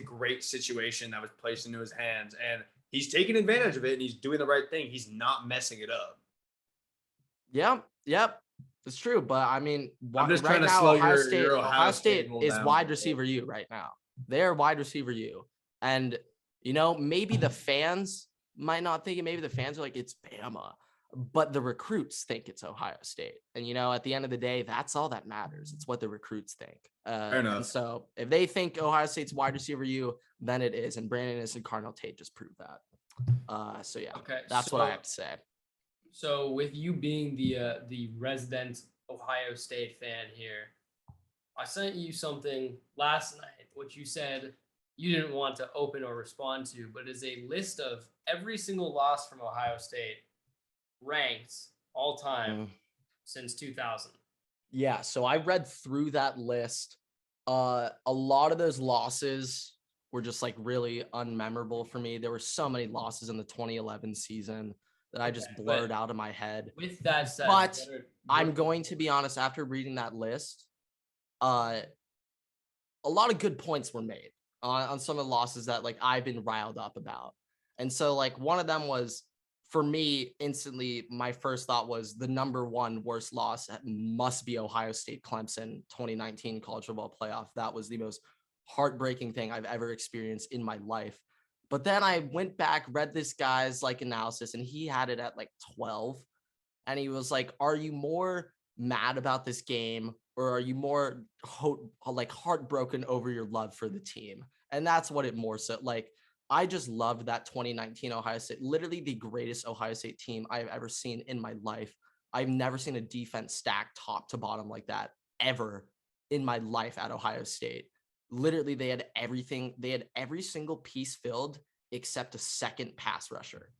great situation that was placed into his hands, and he's taking advantage of it, and he's doing the right thing. He's not messing it up. Yep. It's true. But I mean, I'm just trying to slow Ohio State is wide receiver U right now. They're wide receiver U. And, maybe the fans might not think it. Maybe the fans are like, it's Bama. But the recruits think it's Ohio State. And, at the end of the day, that's all that matters. It's what the recruits think. Fair enough. And so if they think Ohio State's wide receiver U, then it is. And Brandon Innes and Carnell Tate just proved that. Okay, that's what I have to say. So with you being the resident Ohio State fan here, I sent you something last night, which you said you didn't want to open or respond to, but is a list of every single loss from Ohio State ranked all time since 2000. Yeah, so I read through that list. A lot of those losses were just like really unmemorable for me. There were so many losses in the 2011 season that I just blurred out of my head. With that said, but I'm going to be honest, after reading that list, a lot of good points were made on some of the losses that like I've been riled up about. And so like one of them was, for me, instantly, my first thought was the number one worst loss must be Ohio State Clemson 2019 college football playoff. That was the most heartbreaking thing I've ever experienced in my life. But then I went back, read this guy's like analysis, and he had it at like 12. And he was like, are you more mad about this game, or are you more heartbroken over your love for the team? And that's what it more so like. I just loved that 2019 Ohio State, literally the greatest Ohio State team I've ever seen in my life. I've never seen a defense stacked top to bottom like that ever in my life at Ohio State. Literally, they had everything. They had every single piece filled except a second pass rusher.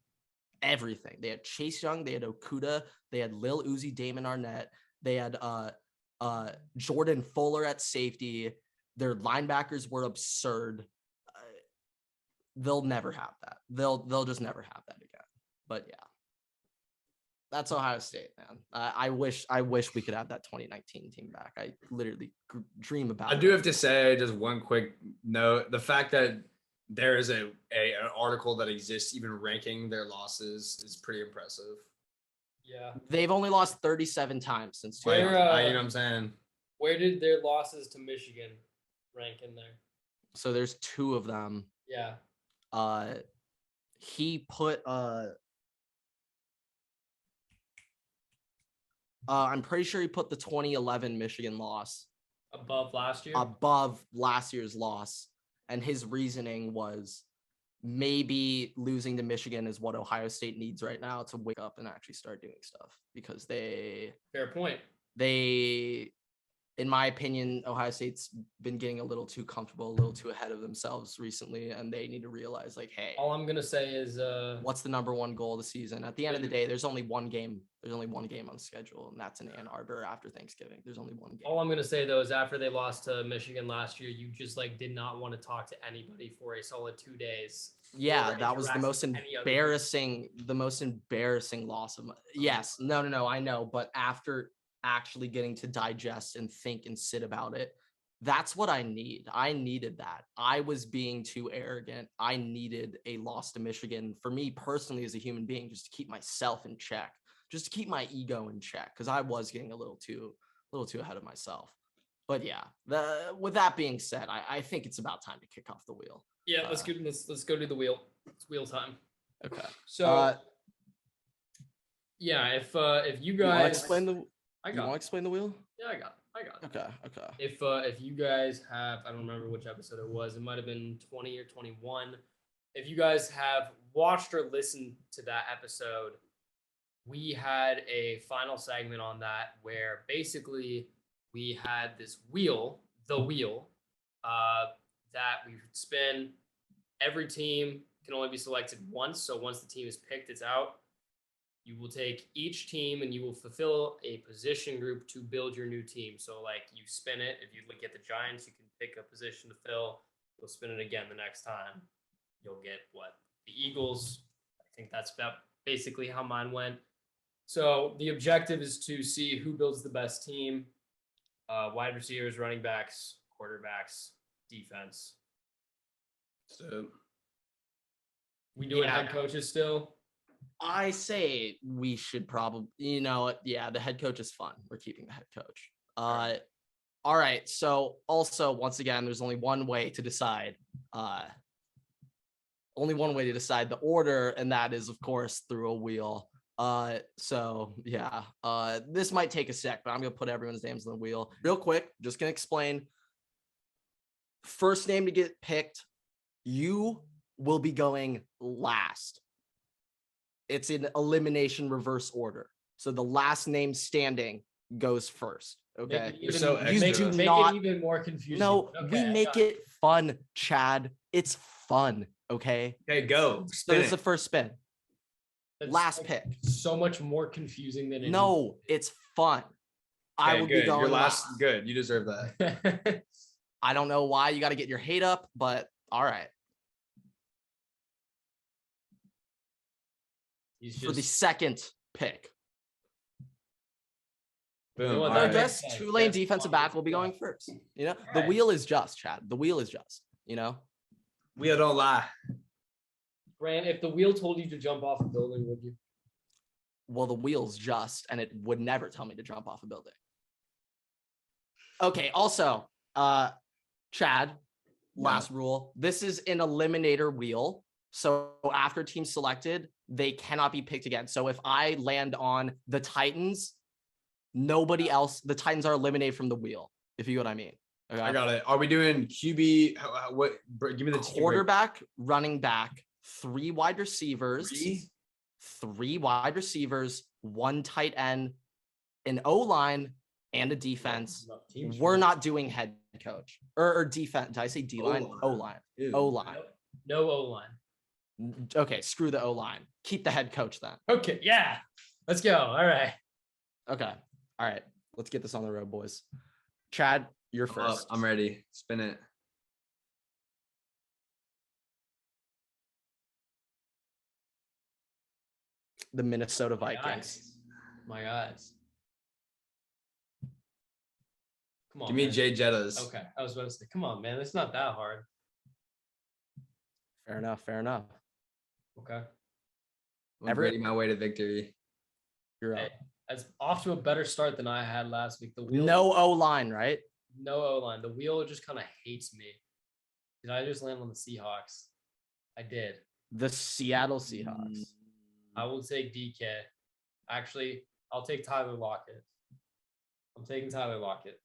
Everything. They had Chase Young, they had Okudah, they had Lil Uzi, Damon Arnett, they had Jordan Fuller at safety. Their linebackers were absurd. They'll never have that. They'll just never have that again. But yeah, that's Ohio State, man. I wish we could have that 2019 team back. I literally dream about it. I do have to say, just one quick note: the fact that there is an article that exists even ranking their losses is pretty impressive. Yeah, they've only lost 37 times since 2000. You know what I'm saying? Where did their losses to Michigan rank in there? So there's two of them. Yeah. He put I'm pretty sure he put the 2011 Michigan loss above last year. Above last year's loss, and his reasoning was maybe losing to Michigan is what Ohio State needs right now to wake up and actually start doing stuff, because fair point. In my opinion, Ohio State's been getting a little too comfortable, a little too ahead of themselves recently, and they need to realize, like, hey, all I'm gonna say is, what's the number one goal of the season? At the end of the day, there's only one game. There's only one game on the schedule, and that's in Ann Arbor after Thanksgiving. There's only one game. All I'm gonna say though is, after they lost to Michigan last year, you just like did not want to talk to anybody for a solid 2 days. Yeah, that was the most embarrassing loss of my. Yes, no, I know, but after actually getting to digest and think and sit about it, that's what I need. I needed that. I was being too arrogant. I needed a loss to Michigan for me personally as a human being, just to keep myself in check, just to keep my ego in check, because I was getting a little too ahead of myself. But yeah, with that being said, I think it's about time to kick off the wheel. Yeah, let's go to the wheel. It's wheel time. Okay. So yeah, if you guys want to explain the wheel? Yeah, I got it. Okay. If you guys have, I don't remember which episode it was. It might have been 20 or 21. If you guys have watched or listened to that episode, we had a final segment on that where basically we had this wheel, that we would spin. Every team can only be selected once. So once the team is picked, it's out. You will take each team and you will fulfill a position group to build your new team. So like you spin it. If you get the Giants, you can pick a position to fill. You'll spin it again the next time. You'll get the Eagles. I think that's about basically how mine went. So the objective is to see who builds the best team. Wide receivers, running backs, quarterbacks, defense. So we doing head coaches still? I say we should probably, the head coach is fun. We're keeping the head coach. All right. So also, once again, there's only one way to decide. Only one way to decide the order, and that is, of course, through a wheel. This might take a sec, but I'm going to put everyone's names on the wheel real quick. Just going to explain. First name to get picked, you will be going last. It's in elimination reverse order. So the last name standing goes first. Okay. Make it even more confusing. No, we make it fun, Chad. It's fun. Okay. Okay, go. So this is the first spin. Last pick. So much more confusing than No, it's fun. I will be going your last. Good. You deserve that. I don't know why you got to get your hate up, but all right. For the second pick. Boom. I guess Tulane defensive back will be going first. You know, the wheel is just, Chad. The wheel is just, you know. Wheel don't lie. Grant, if the wheel told you to jump off a building, would you? Well, the wheel's just, and it would never tell me to jump off a building. Okay, also, Chad, last rule. This is an eliminator wheel. So after team selected, they cannot be picked again. So if I land on the Titans, nobody else, the Titans are eliminated from the wheel, if you know what I mean. Okay? I got it. Are we doing QB? What? Give me the quarterback, running back, 3 wide receivers, 3 wide receivers, 1 tight end, an O-line, and a defense. We're not doing head coach or defense. Did I say D-line? O-line. O-line. No O-line. Okay, screw the O-line. Keep the head coach then. Okay, yeah. Let's go. All right. Okay. All right. Let's get this on the road, boys. Chad, you're first. I'm ready. Spin it. The Minnesota Vikings. My eyes. Come on. Give me Jay Jettas. Okay. I was about to say, come on, man. It's not that hard. Fair enough. Fair enough. Okay. I'm reading my way to victory. You're up. It's off to a better start than I had last week. The wheel. No O-line, right? No O-line. The wheel just kind of hates me. Did I just land on the Seahawks? I did. The Seattle Seahawks. I will take DK. Actually, I'll take Tyler Lockett. I'm taking Tyler Lockett.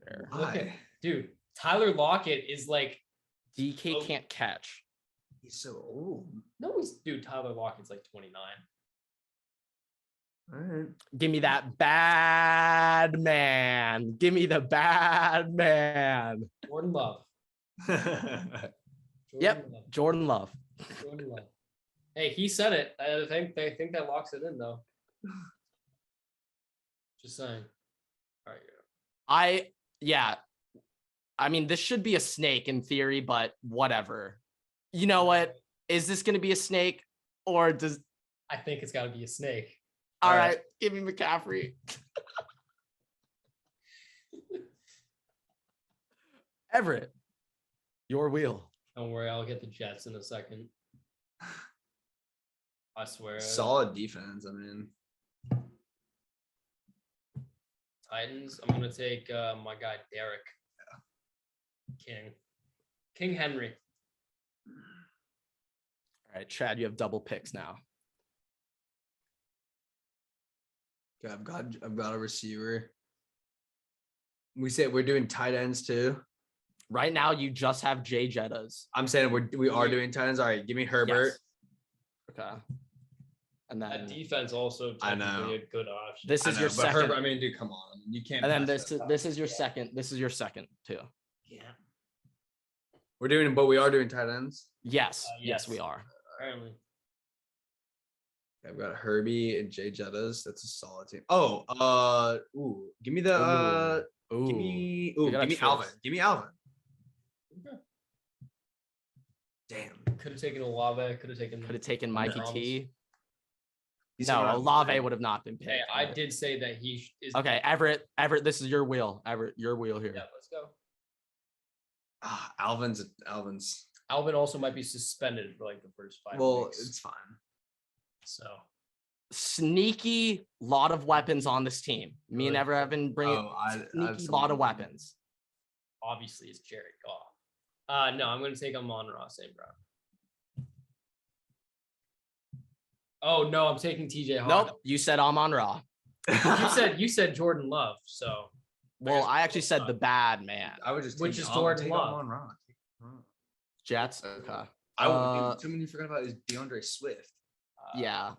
Fair. Why? Dude, Tyler Lockett is like DK can't catch. He's so old. No, Tyler Lockett's like 29. All right. Give me that bad man. Give me the bad man. Jordan Love. Jordan Love. Jordan Love. Hey, he said it. I think they think that locks it in though. Just saying. All right. I mean, this should be a snake in theory, but whatever. You know what? Is this going to be a snake or does... I think it's got to be a snake. All right. Give me McCaffrey. Everett, your wheel. Don't worry. I'll get the Jets in a second. I swear. Solid defense. I mean, Titans. I'm going to take my guy, Derek. King Henry. All right, Chad, you have double picks now. Okay, I've got a receiver. We said we're doing tight ends too. Right now, you just have Jay Jettas. I'm saying we are doing tight ends. All right, give me Herbert. Yes. Okay. And then that defense also technically a good option. This is your second. Herbert, I mean, dude, come on. You can't. And then this is your second. This is your second too. Yeah. But we are doing tight ends. Yes. Yes, we are. Apparently. I've got Herbie and Jay Jettas. That's a solid team. Give me the give me Alvin. Give me Alvin. Okay. Damn. Could have taken Olave. Could have taken Mikey T. He's No, Olave would have not been picked. Hey, I did say that he is. Okay, Everett, this is your wheel. Everett, your wheel here. Yeah, let's go. Alvin's. Alvin also might be suspended for like the first 5 weeks. Well, it's fine. So. Sneaky lot of weapons on this team. Me and Everett have been bringing sneaky lot of weapons. Obviously, it's Jared Goff. No, I'm going to take Amon-Ra St. Brown. Oh no, I'm taking TJ Hawk. Nope, you said Amon-Ra. you said Jordan Love. So. Well, I actually said the bad man. I would just which is Jordan Love. Jets. Okay. Too many forgot about is DeAndre Swift. Yeah.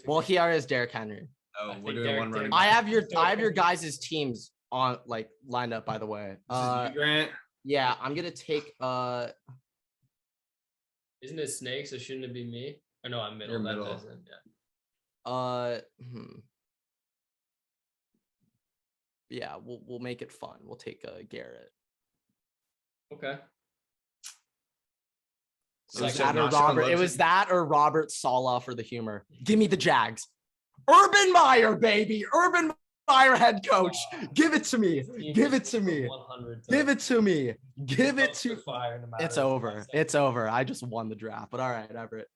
Well, he already has Derrick Henry. Oh, we're doing one running. I have your guys' teams on lined up. By the way. Grant. Yeah, I'm gonna take. Isn't it snake? So shouldn't it be me? Or no, I'm middle. You're That middle. doesn't. Yeah. Yeah, we'll make it fun. We'll take Garrett. Okay. It was that or Robert Sala for the humor. Give me the Jags. Urban Meyer, baby. Urban Meyer head coach. Give it to me. Give it to me. Give it to me. Give it to fire. It's over. It's over. I just won the draft. But all right, Everett,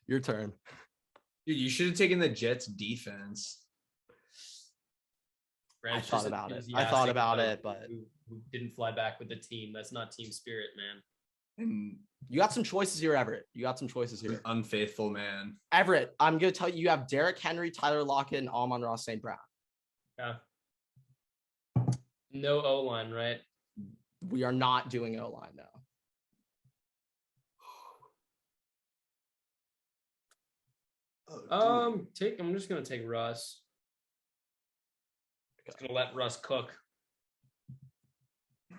your turn. Dude, you should have taken the Jets defense. I thought about it, but who didn't fly back with the team. That's not team spirit, man. And you got some choices here, Everett. You got some choices here. Unfaithful man. Everett, I'm going to tell you, you have Derrick Henry, Tyler Lockett, and Amon-Ra St. Brown. Yeah. No O-line, right? We are not doing O-line now. I'm just gonna take Russ. Just gonna let Russ cook. All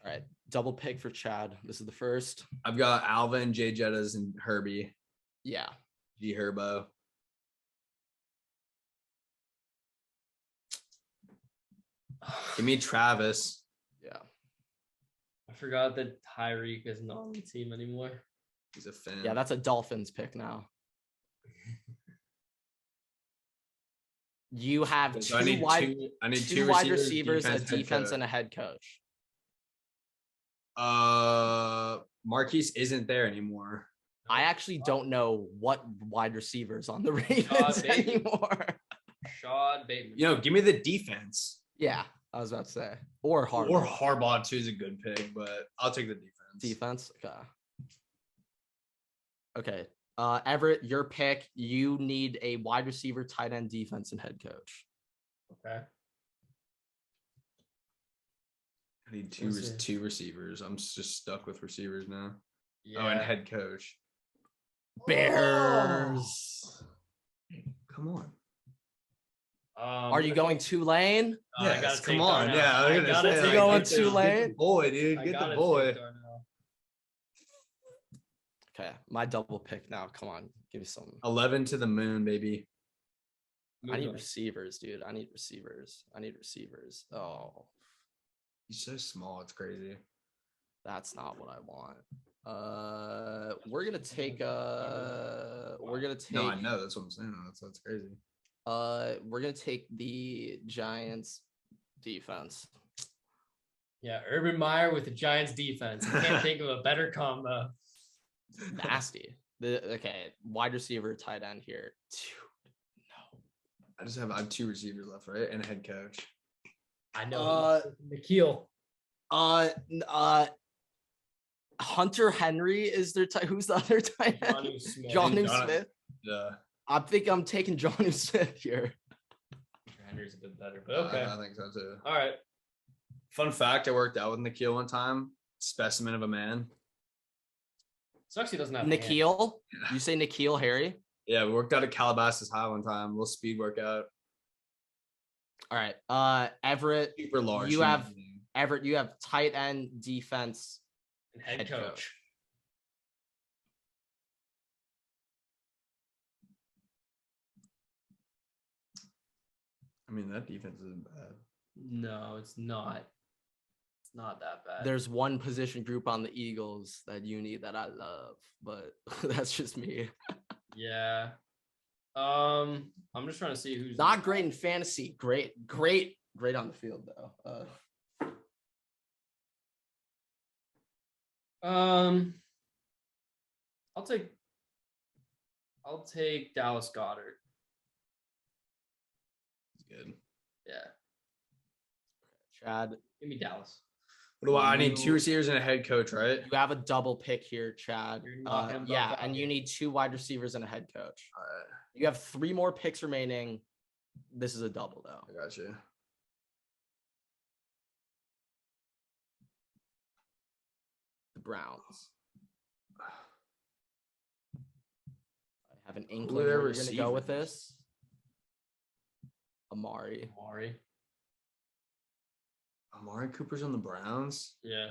right, double pick for Chad. This is the first. I've got Alvin, Jay Jettas, and Herbie. Yeah. G Herbo. Give me Travis. Yeah. I forgot that Tyreek is not on the team anymore. He's a fan. Yeah, that's a Dolphins pick now. You have two wide receivers, a defense, and a head coach. Marquise isn't there anymore. I actually don't know what wide receivers on the Ravens anymore. Shad Bateman. Give me the defense. Yeah, I was about to say. Or Harbaugh. Or Harbaugh too is a good pick, but I'll take the defense. Defense? Okay. Everett, your pick. You need a wide receiver, tight end, defense, and head coach. Okay. I need two receivers. I'm just stuck with receivers now. Yeah. Oh, and head coach. Bears. Come on. Are you going Tulane? Yes, come on. Yeah, you going Tulane? Get the boy, dude. Get the boy. Okay, my double pick now. Come on, give me some. 11 to the moon, baby. I need receivers, dude. I need receivers. Oh, he's so small. It's crazy. That's not what I want. We're gonna take. No, I know. That's what I'm saying. That's crazy. We're gonna take the Giants defense. Yeah, Urban Meyer with the Giants defense. I can't think of a better combo. Nasty. Okay, wide receiver, tight end here. Dude, no. I have two receivers left, right, and a head coach. I know. Nikhil. Hunter Henry is their who's the other tight end? Jonnu Smith. Yeah. I think I'm taking Jonnu Smith here. Hunter Henry's a bit better, but okay. I think so too. All right. Fun fact: I worked out with Nikhil one time. Specimen of a man. Sucks he doesn't have Nikhil. You say Nikhil Harry? Yeah, we worked out at Calabasas High one time. A little speed workout. All right. Everett. Super large. You have Everett. You have tight end, defense, and head coach. I mean, that defense isn't bad. No, it's not. It's not that bad. There's one position group on the Eagles that you need that I love, but that's just me. Yeah. I'm just trying to see who's not great in fantasy. Great on the field though. I'll take Dallas Goedert. Good. Yeah. Chad. Give me Dallas. What do I need? Two receivers and a head coach, right? You have a double pick here, Chad. Yeah, and you need two wide receivers and a head coach. All right. You have 3 more picks remaining. This is a double, though. I got you. The Browns. I have an inkling where we're going to go with this. Amari Cooper's on the Browns? Yeah.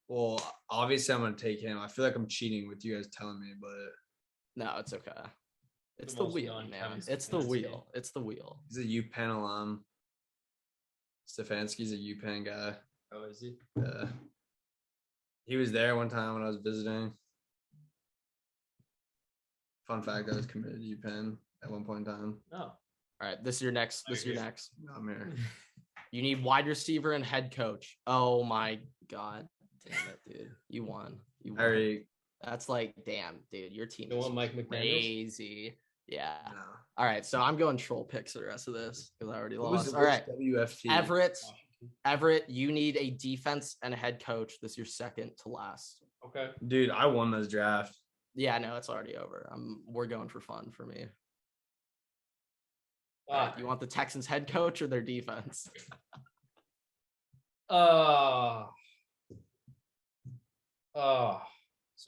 Well, obviously I'm going to take him. I feel like I'm cheating with you guys telling me, but... No, it's okay. It's the wheel, man. It's the wheel. It's the wheel. He's a UPenn alum. Stefanski's a UPenn guy. Oh, is he? Yeah. He was there one time when I was visiting. Fun fact, I was committed to UPenn at one point in time. Oh. All right, this is your next. This is your next. No, I'm here. You need wide receiver and head coach. Oh my God. Damn it, dude. You won. You won. That's like, damn, dude. Your team is Mike McDaniels? crazy. Yeah. No. All right, so I'm going troll picks for the rest of this because I already lost. All right. right. WFT. Everett, you need a defense and a head coach. This is your second to last. Okay. Dude, I won this draft. Yeah, no, it's already over. We're going for fun for me. All right, you want the Texans head coach or their defense? So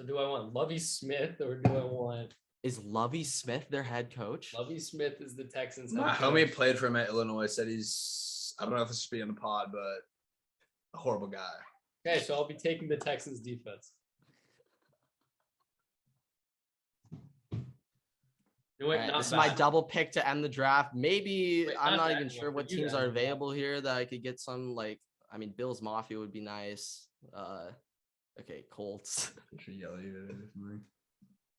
do I want Lovie Smith or do I want? Is Lovie Smith their head coach? Lovie Smith is the Texans. My homie played for him at Illinois. Said he's, I don't know if this should be on the pod, but a horrible guy. Okay, so I'll be taking the Texans defense. Right, this is my double pick to end the draft. Maybe I'm not even sure what teams are available here that I could get some, like, I mean, Bills Mafia would be nice. Okay, Colts.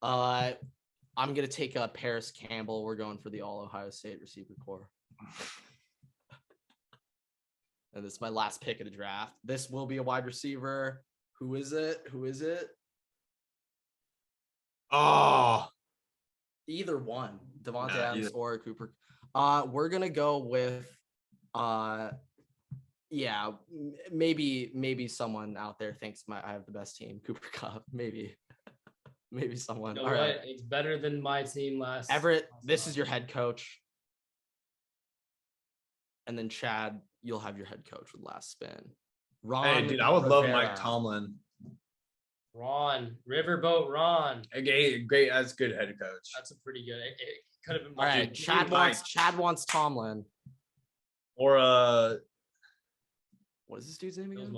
I'm gonna take Paris Campbell. We're going for the all Ohio State receiver core. And this is my last pick of the draft. This will be a wide receiver. Who is it? Oh. Either one, Devontae Adams or Cooper. We're gonna go with, maybe someone out there thinks I have the best team, Cooper Kupp. Maybe someone. You know what? It's better than my team last. Everett, this is your head coach, and then Chad, you'll have your head coach with last spin. Ron, hey, dude, I would love Mike Tomlin. Riverboat Ron. Okay, great. That's good head coach. That's a pretty good. It could have been. All right, Chad wants Tomlin. Or what is this dude's name again?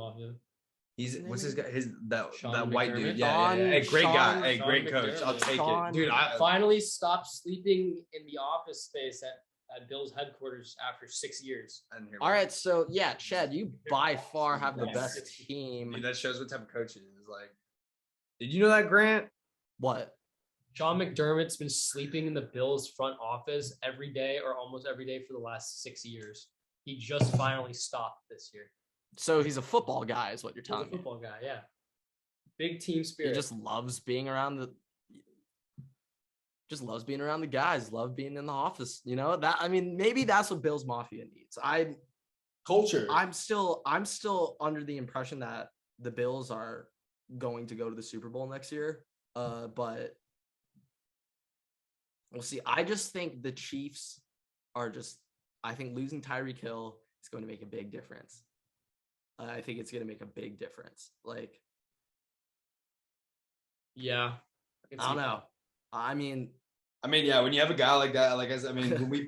He's what's his guy? That white McDermott? dude. Yeah. Hey, great guy. Hey, great coach. McDermott. I'll take it, dude. I finally stopped sleeping in the office space at Bill's headquarters after 6 years. All right, so yeah, Chad, you by far have the best team. Dude, that shows what type of coach he is. Like, did you know that, Grant? What? Sean McDermott's been sleeping in the Bills front office every day or almost every day for the last 6 years. He just finally stopped this year. So he's a football guy is what you're telling me. He's a football guy, yeah. Big team spirit. He just loves being around the guys, love being in the office. You know, that, I mean, maybe that's what Bills Mafia needs. Culture. I'm still under the impression that the Bills are going to go to the Super Bowl next year. But we'll see. I just think the Chiefs I think losing Tyreek Hill is going to make a big difference. I think it's going to make a big difference. Like, yeah, I don't know. I mean, yeah. When you have a guy like that, when we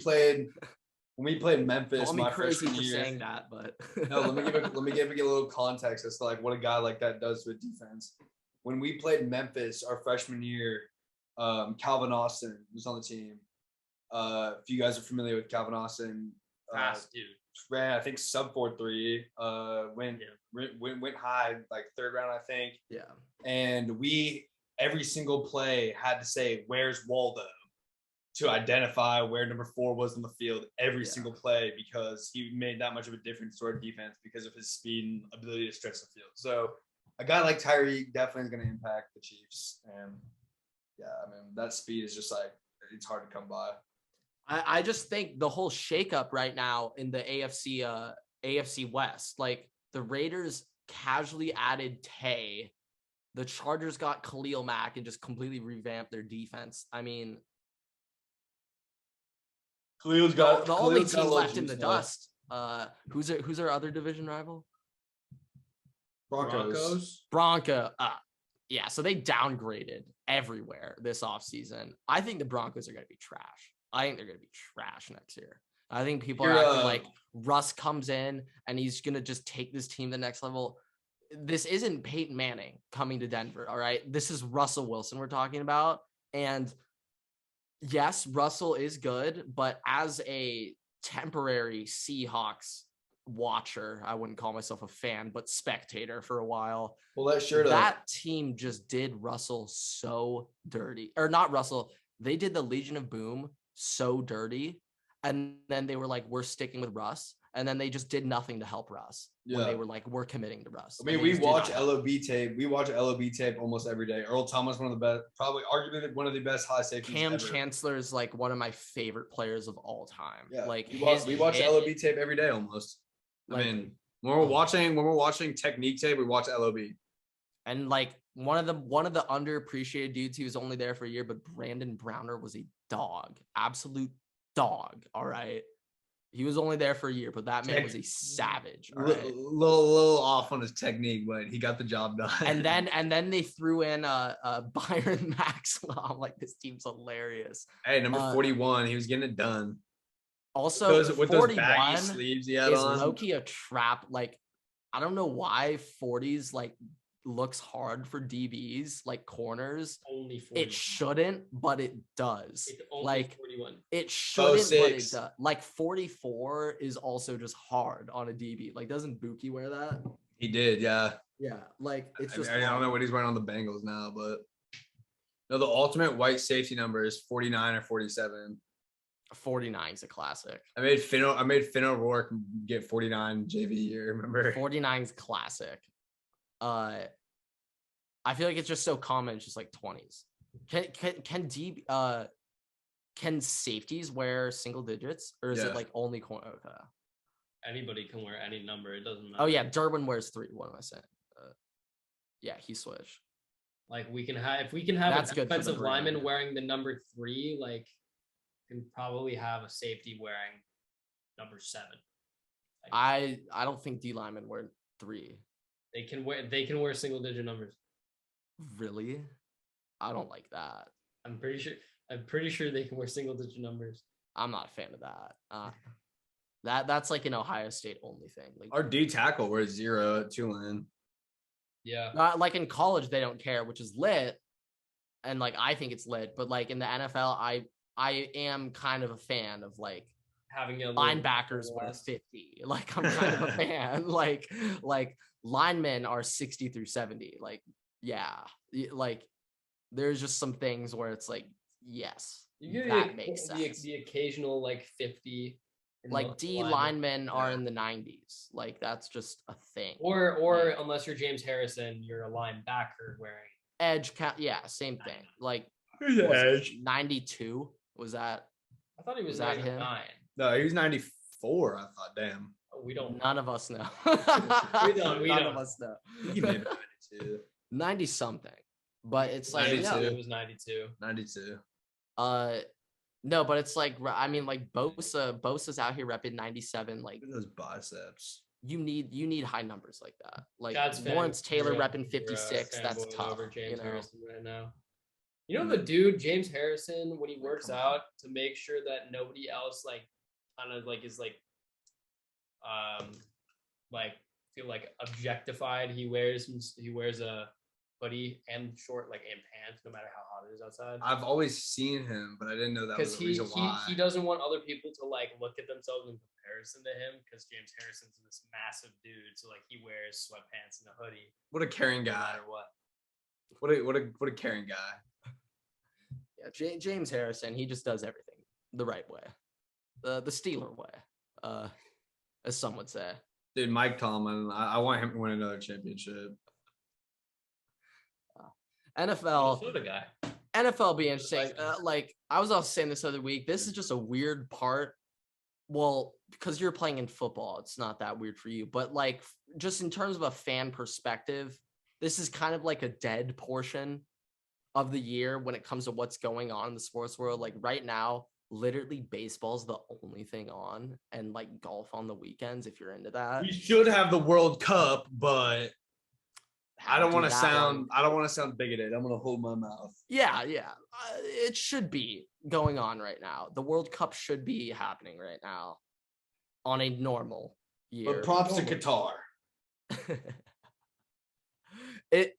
played Memphis, my freshman year. Saying that, but no, let me give you a little context as to like what a guy like that does to a defense. When we played Memphis our freshman year, Calvin Austin was on the team. If you guys are familiar with Calvin Austin, fast dude. Ran, I think sub 4.3. Went high, like third round, I think. Yeah. And we every single play had to say, "Where's Waldo?" to identify where number 4 was on the field every single play, because he made that much of a difference to our defense because of his speed and ability to stretch the field. So a guy like Tyreek definitely is going to impact the Chiefs. And yeah, I mean, that speed is just like, it's hard to come by. I just think the whole shakeup right now in the AFC West, like the Raiders casually added Tay, the Chargers got Khalil Mack and just completely revamped their defense. I mean, Khalil's got the only team left in the dust. Who's our other division rival? Broncos. Yeah, so they downgraded everywhere this offseason. I think the Broncos are going to be trash. I think they're going to be trash next year. I think people are acting like Russ comes in and he's going to just take this team to the next level. This isn't Peyton Manning coming to Denver, all right? This is Russell Wilson we're talking about. And yes, Russell is good, but as a temporary Seahawks watcher, I wouldn't call myself a fan, but spectator for a while. Well, that's sure that team just did Russell so dirty. Or not Russell. They did the Legion of Boom so dirty. And then they were like, we're sticking with Russ. And then they just did nothing to help Russ. Yeah. When they were like, we're committing to Russ. I mean, we watch LOB tape. We watch LOB tape almost every day. Earl Thomas, one of the best, probably arguably one of the best high safeties Cam ever. Chancellor is like one of my favorite players of all time. Yeah. Like we watch LOB tape every day almost. Like, I mean, when we're watching technique tape, we watch LOB. And like one of the underappreciated dudes, he was only there for a year, but Brandon Browner was a dog, absolute dog. All right. He was only there for a year, but that man was a savage. All right? little off on his technique, but he got the job done. And then they threw in Byron Maxwell. I'm like, this team's hilarious. Hey, number 41, he was getting it done. Also, with 41 those baggy sleeves he had on. Low-key a trap. Like, I don't know why 40s like looks hard for DBs, like corners. Only 41. It shouldn't, but it does. It's only like 41. It shouldn't, but it does. Like 44 is also just hard on a DB. Like, doesn't Buki wear that? He did, yeah. Yeah, like it's just. I don't know what he's wearing on the Bengals now, but no, the ultimate white safety number is 49 or 47. 49 is a classic. I made Finn O'Rourke get 49 JV year. Remember? 49 is classic. I feel like it's just so common. It's just like 20s. Can safeties wear single digits, or is it like only corner? Okay. Anybody can wear any number. It doesn't matter. Oh yeah, Derwin wears 3. What am I saying? Yeah, he switched. Like if we can have a defensive lineman wearing the number 3, like can probably have a safety wearing number 7. I don't think D linemen wear 3. They can wear single digit numbers. Really? I don't like that. I'm pretty sure they can wear single digit numbers. I'm not a fan of that. That's like an Ohio State only thing. Like our D tackle wears 0 at Tulane. Yeah. Like in college they don't care, which is lit. And like I think it's lit, but like in the NFL, I am kind of a fan of like having a linebackers wear 50. Like I'm kind of a fan. Like linemen are 60 through 70. Like, yeah. Like there's just some things where it's like, yes, that makes sense. The occasional like 50. Like D linemen are in the 90s. Like that's just a thing. Or like, unless you're James Harrison, you're a linebacker wearing edge. Yeah, same thing. Like edge 92. Was that? I thought he was 99. Him? No, he was 94. I thought, damn. Oh, we don't. None of us know. we don't. None of us know. You made 92. 90 something, but it's like 92. It was 92. 92. No, but it's like, I mean, like Bosa's out here repping 97. Like those biceps. You need high numbers like that. Like God's Lawrence Taylor repping 56. That's tough. Over James Harrison right now. You know the dude James Harrison, when he works out to make sure that nobody else like kind of like is like feel like objectified. He wears a hoodie and short and pants no matter how hot it is outside. I've always seen him, but I didn't know that was the reason why. He doesn't want other people to like look at themselves in comparison to him because James Harrison's this massive dude, so like he wears sweatpants and a hoodie. What a caring guy! No matter what. What a caring guy. Yeah, James Harrison, he just does everything the right way, the Steeler way, as some would say. Dude, Mike Tomlin, I want him to win another championship. NFL, Minnesota guy. NFL be interesting. Like I was also saying this other week, this is just a weird part. Well, because you're playing in football, it's not that weird for you. But like, just in terms of a fan perspective, this is kind of like a dead portion of the year when it comes to what's going on in the sports world. Like right now, literally baseball's the only thing on, and like golf on the weekends if you're into that. We should have the World Cup, but I don't want to sound bigoted. I'm going to hold my mouth. Yeah. It should be going on right now. The World Cup should be happening right now on a normal year. But props to Qatar.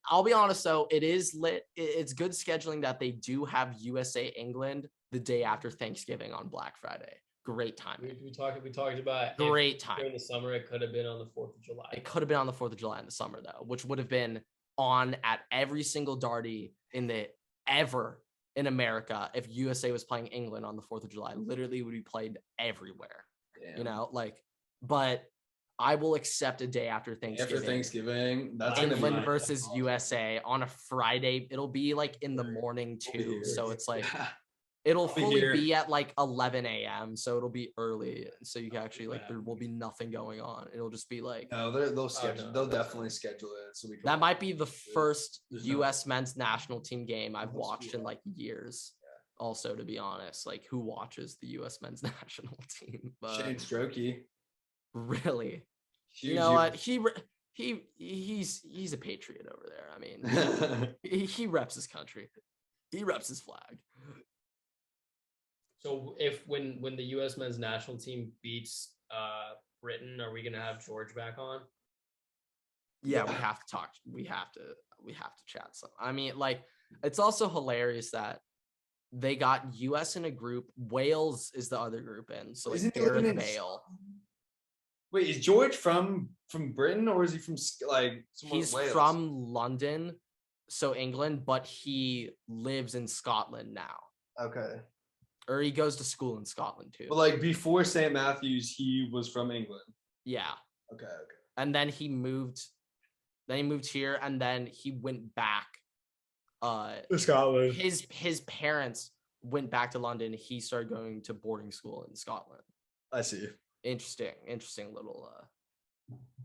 I'll be honest though, it is lit. It's good scheduling that they do have USA England the day after Thanksgiving on Black Friday. Great timing. We talked about great time during the summer. It could have been on the 4th of July. It could have been on the 4th of July in the summer though, which would have been on at every single darty ever in America. If USA was playing England on the 4th of July, literally would be played everywhere. Damn. You know, like, but I will accept a day after Thanksgiving. After Thanksgiving, that's England versus USA on a Friday. It'll be like in the morning too. So it's like it'll fully be at like 11 a.m. So it'll be early. So you can actually like there will be nothing going on. It'll just be like they'll definitely schedule it. So that might be the first US men's national team game I've watched in like years. Also, to be honest, like who watches the US men's national team? But Shane Strokey. Really? You know what? He's a patriot over there. I mean, he reps his country. He reps his flag. So when the U.S. men's national team beats Britain, are we gonna have George back on? Yeah, we have to talk. We have to chat some. I mean, like it's also hilarious that they got U.S. in a group. Wales is the other group in. So like Gareth Bale. Wait, is George from Britain or is he from like? He's Wales? From London, so England, but he lives in Scotland now. Okay. Or he goes to school in Scotland too. But like before St. Matthews, he was from England. Yeah. Okay. And then he moved. Then he moved here, and then he went back. To Scotland. His parents went back to London. He started going to boarding school in Scotland. I see. Interesting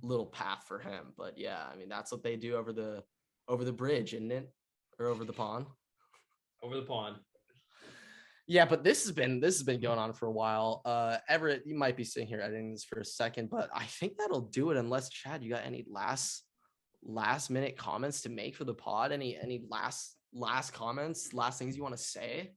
little path for him. But yeah, I mean that's what they do over the bridge, isn't it? Or over the pond. Over the pond. Yeah, but this has been going on for a while. Everett, you might be sitting here editing this for a second, but I think that'll do it. Unless Chad, you got any last minute comments to make for the pod? Any last comments, last things you want to say?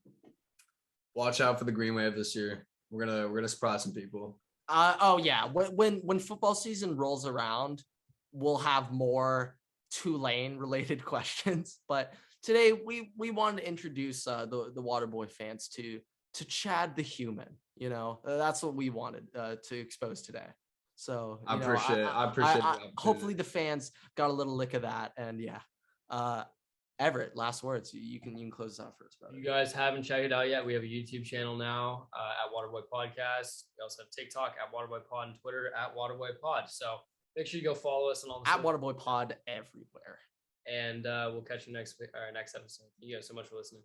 Watch out for the green wave this year. We're gonna surprise some people. Oh yeah, when football season rolls around, we'll have more Tulane related questions. But today we wanted to introduce the Waterboy fans to Chad the human. You know, that's what we wanted to expose today. So I appreciate it. Hopefully the fans got a little lick of that, and yeah. Everett, last words. You can close this out first, brother. If you guys haven't checked it out yet, we have a YouTube channel now at Waterboy Podcast. We also have TikTok at Waterboy Pod and Twitter at Waterboy Pod. So make sure you go follow us on all the at Waterboy Pod everywhere. And we'll catch you next episode. Thank you guys so much for listening.